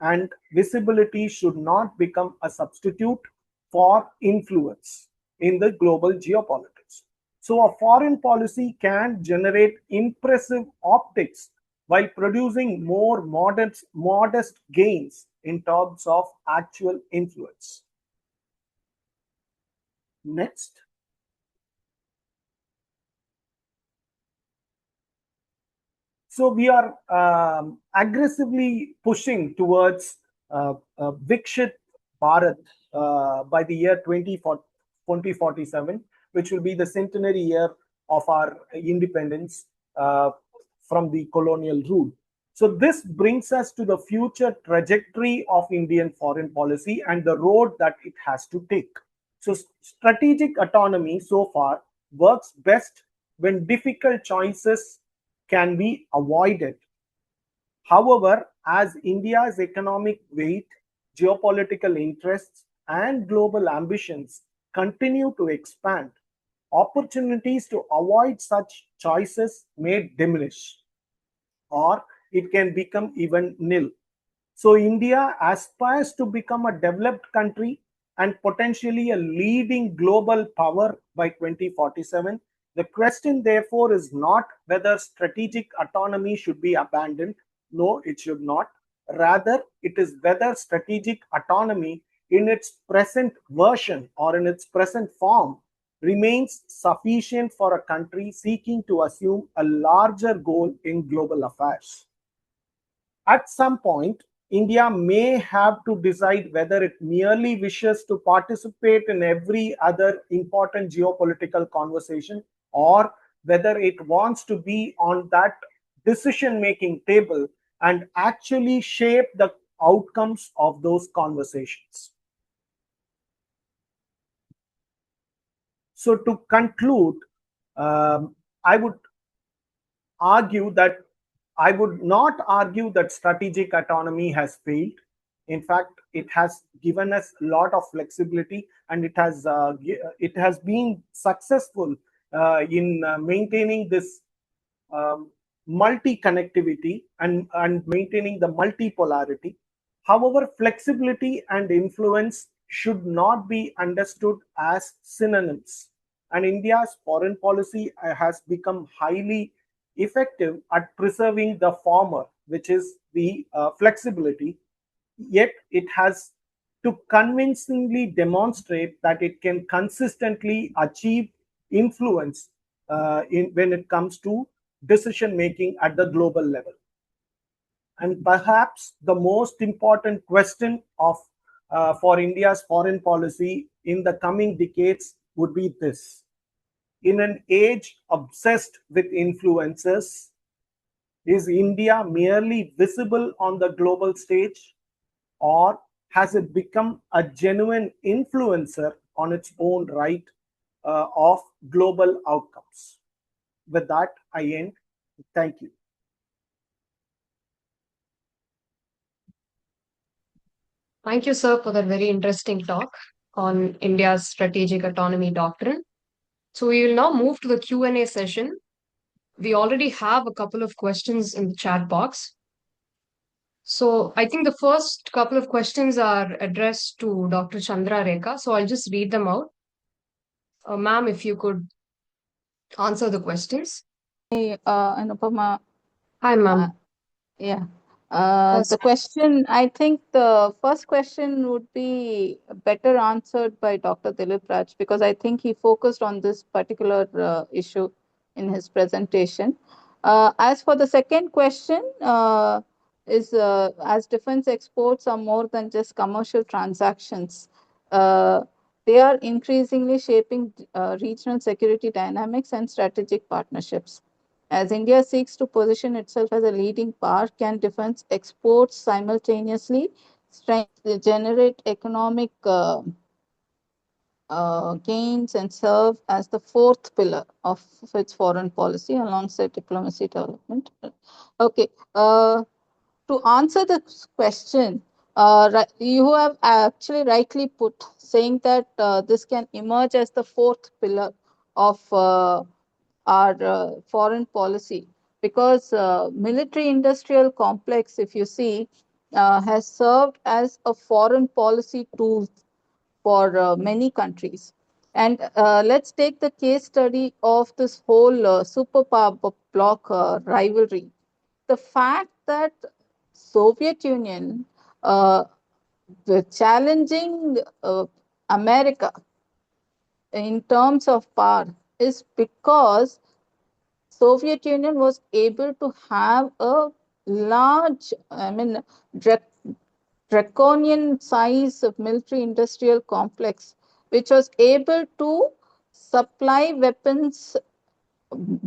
and visibility should not become a substitute for influence in the global geopolitics. So, a foreign policy can generate impressive optics while producing more modest gains in terms of actual influence. Next. So we are aggressively pushing towards Vikshit Bharat by the year 2047, which will be the centenary year of our independence from the colonial rule. So this brings us to the future trajectory of Indian foreign policy and the road that it has to take. So strategic autonomy so far works best when difficult choices can be avoided. However, as India's economic weight, geopolitical interests, and global ambitions continue to expand, opportunities to avoid such choices may diminish, or it can become even nil. So, India aspires to become a developed country and potentially a leading global power by 2047. The question, therefore, is not whether strategic autonomy should be abandoned. No, it should not. Rather, it is whether strategic autonomy in its present version or in its present form remains sufficient for a country seeking to assume a larger goal in global affairs. At some point, India may have to decide whether it merely wishes to participate in every other important geopolitical conversation or whether it wants to be on that decision-making table and actually shape the outcomes of those conversations. So to conclude, I would not argue that strategic autonomy has failed. In fact, it has given us a lot of flexibility, and it has been successful in maintaining this multi-connectivity and maintaining the multipolarity. However, flexibility and influence should not be understood as synonyms. And India's foreign policy has become highly effective at preserving the former, which is the flexibility, yet it has to convincingly demonstrate that it can consistently achieve influence when it comes to decision making at the global level. And perhaps the most important question for India's foreign policy in the coming decades would be this: in an age obsessed with influences, is India merely visible on the global stage, or has it become a genuine influencer on its own right of global outcomes? With that, I end. Thank you. Thank you, sir, for that very interesting talk on India's strategic autonomy doctrine. So we will now move to the Q&A session. We already have a couple of questions in the chat box. So I think the first couple of questions are addressed to Dr. Chandra Rekha. So I'll just read them out. Ma'am, if you could answer the questions. Hey, Anupama. Hi, ma'am. Yeah. Yes. The question, I think the first question would be better answered by Dr. Dilip Raj, because I think he focused on this particular issue in his presentation. As for the second question, is as defense exports are more than just commercial transactions. Uh, they are increasingly shaping regional security dynamics and strategic partnerships. As India seeks to position itself as a leading power, can defense exports simultaneously generate economic gains and serve as the fourth pillar of its foreign policy alongside diplomacy development? Okay. To answer the question, you have actually rightly put, saying that this can emerge as the fourth pillar of our foreign policy, because military industrial complex, if you see, has served as a foreign policy tool for many countries. And let's take the case study of this whole superpower bloc rivalry. The fact that Soviet Union challenging America in terms of power is because Soviet Union was able to have a large, draconian size of military industrial complex, which was able to supply weapons,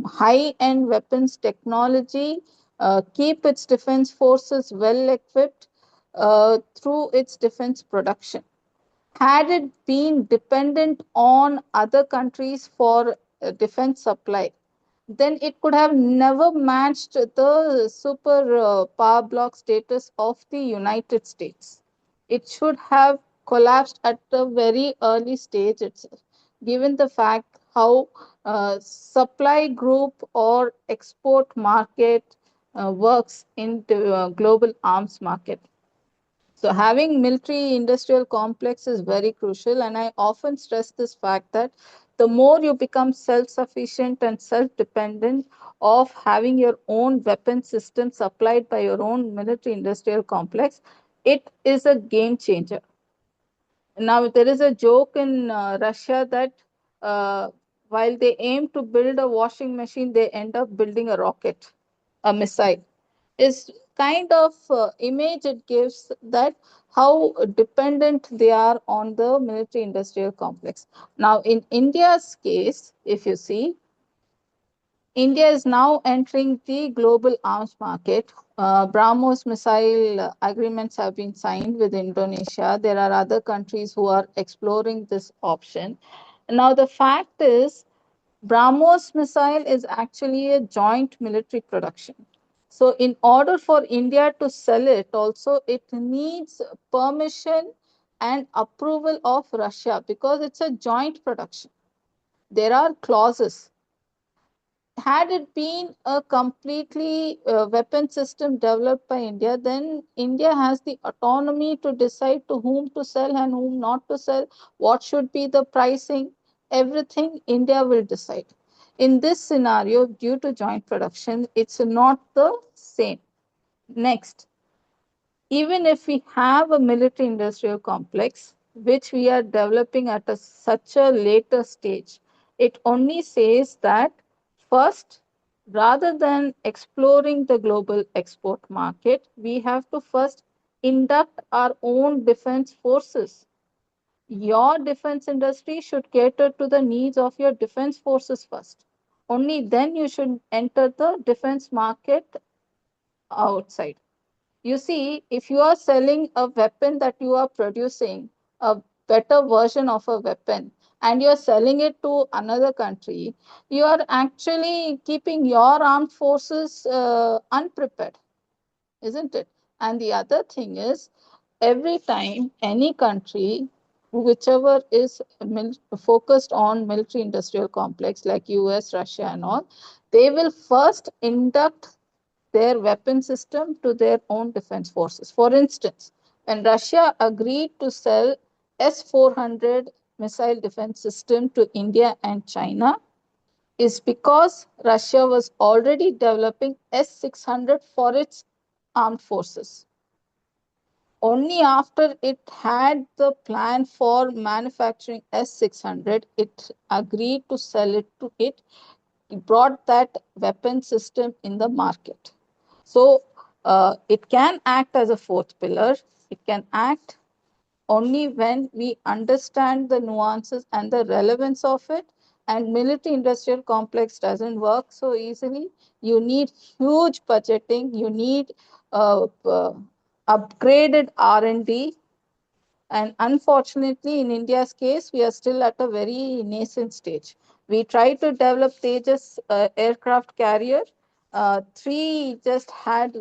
high end weapons technology, keep its defense forces well equipped through its defense production. Had it been dependent on other countries for defense supply, then it could have never matched the super power bloc status of the United States. It should have collapsed at a very early stage itself, given the fact how supply group or export market works in the global arms market. So having military industrial complex is very crucial, and I often stress this fact that the more you become self-sufficient and self-dependent of having your own weapon system supplied by your own military industrial complex, it is a game changer. Now, there is a joke in Russia that while they aim to build a washing machine, they end up building a rocket, a missile. Is kind of image it gives that how dependent they are on the military industrial complex. Now, in India's case, if you see, India is now entering the global arms market. BrahMos missile agreements have been signed with Indonesia. There are other countries who are exploring this option. Now, the fact is, BrahMos missile is actually a joint military production. So, in order for India to sell it, also it needs permission and approval of Russia because it's a joint production. There are clauses. Had it been a completely weapon system developed by India, then India has the autonomy to decide to whom to sell and whom not to sell, what should be the pricing, everything India will decide. In this scenario, due to joint production, it's not the same. Next, even if we have a military industrial complex, which we are developing at such a later stage, it only says that first, rather than exploring the global export market, we have to first induct our own defense forces. Your defense industry should cater to the needs of your defense forces first. Only then you should enter the defense market outside. You see, if you are selling a weapon that you are producing, a better version of a weapon, and you're selling it to another country, you are actually keeping your armed forces unprepared, isn't it? And the other thing is, every time any country, whichever is focused on military industrial complex like US, Russia, and all, they will first induct their weapon system to their own defense forces. For instance, when Russia agreed to sell S-400 missile defense system to India and China, is because Russia was already developing S-600 for its armed forces. Only after it had the plan for manufacturing S-600, it agreed to sell it to it, brought that weapon system in the market. So It can act as a fourth pillar. It can act only when we understand the nuances and the relevance of it. And military industrial complex doesn't work so easily. You need huge budgeting. You need upgraded R&D. And unfortunately, in India's case, we are still at a very nascent stage. We tried to develop Tejas aircraft carrier. Three just had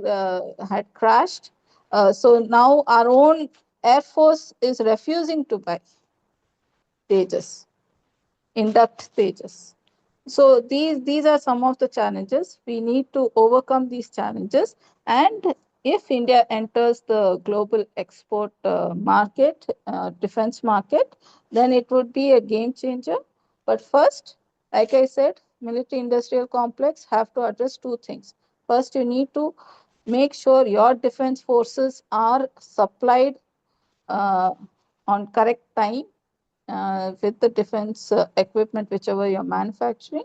crashed. So now our own Air Force is refusing to buy Tejas, induct Tejas. So these are some of the challenges. We need to overcome these challenges. And if India enters the global export market, defense market, then it would be a game changer. But first, like I said, military industrial complex have to address two things. First, you need to make sure your defense forces are supplied uh, on correct time with the defense equipment, whichever you're manufacturing.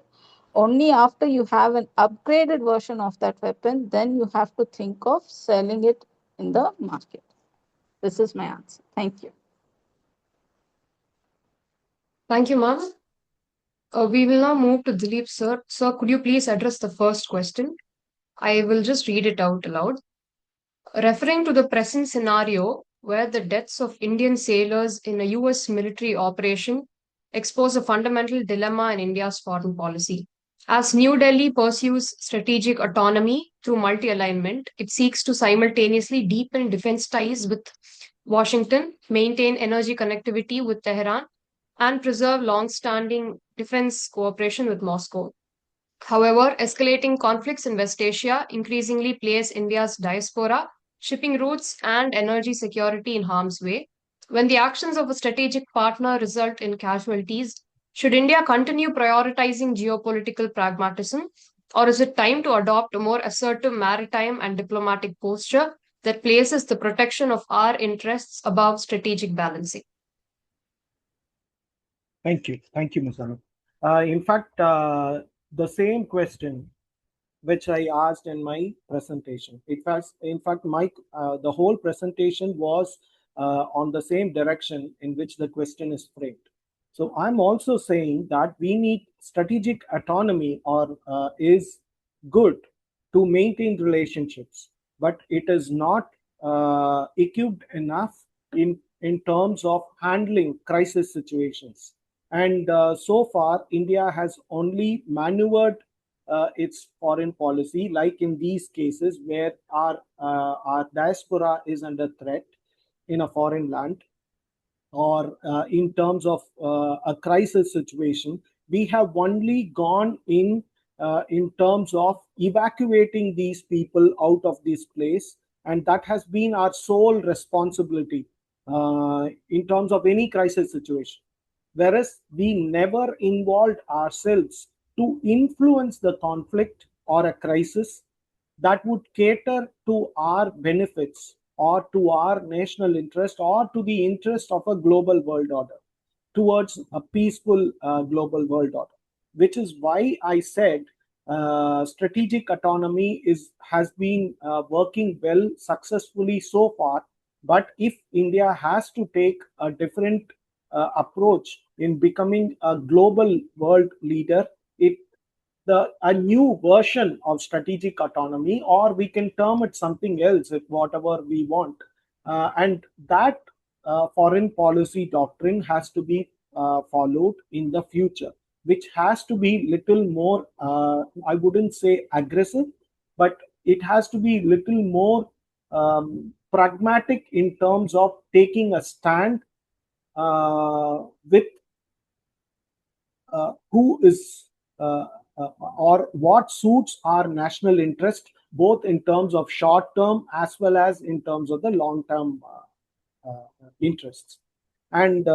Only after you have an upgraded version of that weapon, then you have to think of selling it in the market. This is my answer. Thank you. Thank you, ma'am. We will now move to Dilip, sir. Sir, could you please address the first question? I will just read it out aloud. Referring to the present scenario where the deaths of Indian sailors in a US military operation expose a fundamental dilemma in India's foreign policy. As New Delhi pursues strategic autonomy through multi alignment, it seeks to simultaneously deepen defense ties with Washington, maintain energy connectivity with Tehran, and preserve long standing defense cooperation with Moscow. However, escalating conflicts in West Asia increasingly place India's diaspora, shipping routes, and energy security in harm's way. When the actions of a strategic partner result in casualties, should India continue prioritizing geopolitical pragmatism, or is it time to adopt a more assertive maritime and diplomatic posture that places the protection of our interests above strategic balancing? Thank you. Thank you, Ms. Anu. In fact, the same question which I asked in my presentation. In fact, the whole presentation was on the same direction in which the question is framed. So I'm also saying that we need strategic autonomy, or is good to maintain relationships, but it is not equipped enough in terms of handling crisis situations. And so far, India has only maneuvered its foreign policy, like in these cases where our diaspora is under threat in a foreign land, or in terms of a crisis situation. We have only gone in terms of evacuating these people out of this place, and that has been our sole responsibility in terms of any crisis situation. Whereas we never involved ourselves to influence the conflict or a crisis that would cater to our benefits, or to our national interest, or to the interest of a global world order, towards a peaceful global world order. Which is why I said strategic autonomy has been working well successfully so far. But if India has to take a different approach in becoming a global world leader, it a new version of strategic autonomy, or we can term it something else, if whatever we want. And that foreign policy doctrine has to be followed in the future, which has to be little more, I wouldn't say aggressive, but it has to be little more pragmatic in terms of taking a stand with who is or what suits our national interest, both in terms of short term as well as in terms of the long term interests. And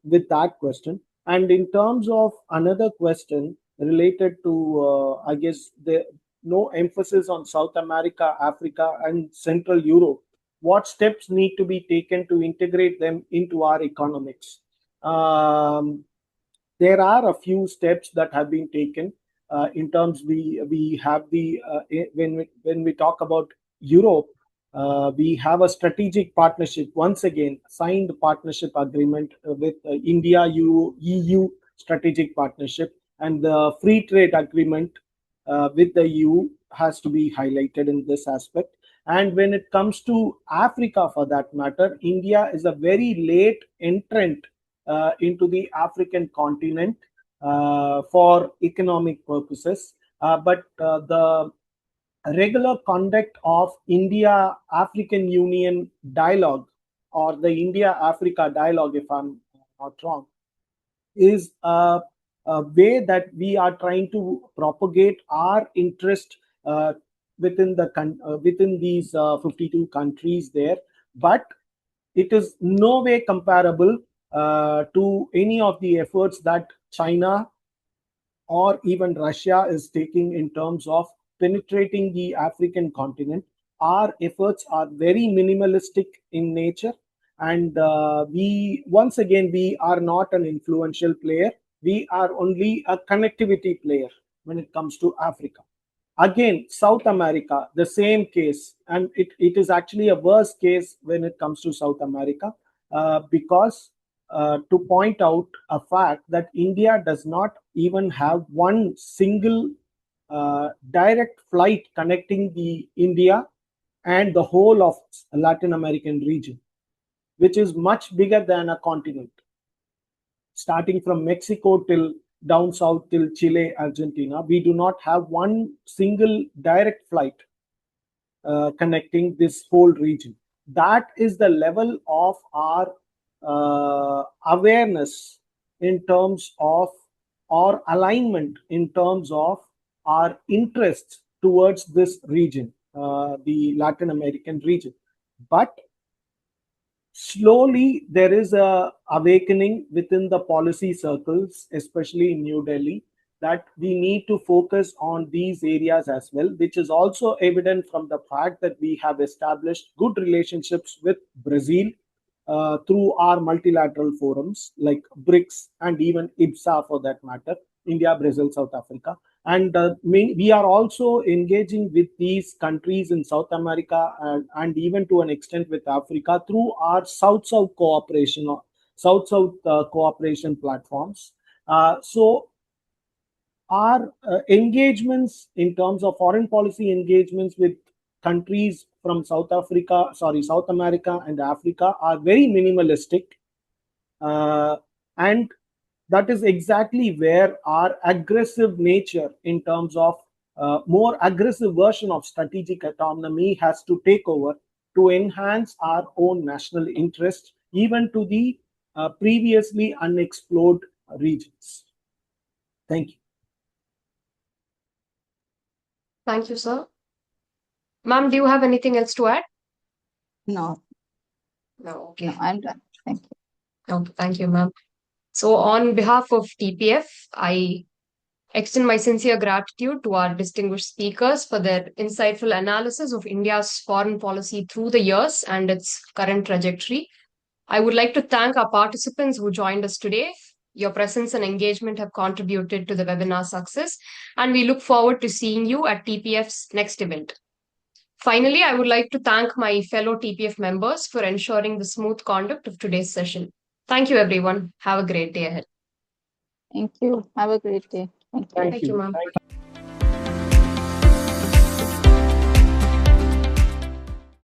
with that question, and in terms of another question related to, I guess, the no emphasis on South America, Africa, and Central Europe, what steps need to be taken to integrate them into our economics? There are a few steps that have been taken in terms, we have the when we talk about Europe, we have a strategic partnership, once again, signed partnership agreement with India, EU strategic partnership, and the free trade agreement with the EU has to be highlighted in this aspect. And when it comes to Africa, for that matter, India is a very late entrant into the African continent for economic purposes. But the regular conduct of India African Union dialogue, or the India Africa dialogue, if I'm not wrong, is a way that we are trying to propagate our interest within these 52 countries there. But it is no way comparable to any of the efforts that China or even Russia is taking in terms of penetrating the African continent. Our efforts are very minimalistic in nature, and we are not an influential player. We are only a connectivity player when it comes to Africa. Again, South America, the same case, and it is actually a worse case when it comes to South America, because to point out a fact that India does not even have one single direct flight connecting the India and the whole of Latin American region, which is much bigger than a continent, starting from Mexico till down south till Chile, Argentina. We do not have one single direct flight connecting this whole region. That is the level of our awareness in terms of, or alignment in terms of our interests towards this region, the Latin American region. But slowly there is a awakening within the policy circles, especially in New Delhi, that we need to focus on these areas as well, which is also evident from the fact that we have established good relationships with Brazil through our multilateral forums like BRICS and even IBSA, for that matter, India, Brazil, South Africa. And we are also engaging with these countries in South America, and even to an extent with Africa, through our South-South cooperation, cooperation platforms. So our engagements in terms of foreign policy engagements with countries from South America and Africa are very minimalistic, and that is exactly where our aggressive nature in terms of more aggressive version of strategic autonomy has to take over to enhance our own national interest, even to the previously unexplored regions. Thank you. Thank you, sir. Ma'am, do you have anything else to add? No, No, okay. no, I'm done. Thank you. Okay, thank you, ma'am. So, on behalf of TPF, I extend my sincere gratitude to our distinguished speakers for their insightful analysis of India's foreign policy through the years and its current trajectory. I would like to thank our participants who joined us today. Your presence and engagement have contributed to the webinar success, and we look forward to seeing you at TPF's next event. Finally, I would like to thank my fellow TPF members for ensuring the smooth conduct of today's session. Thank you, everyone. Have a great day ahead. Thank you. Have a great day. Thank you. Thank you, ma'am.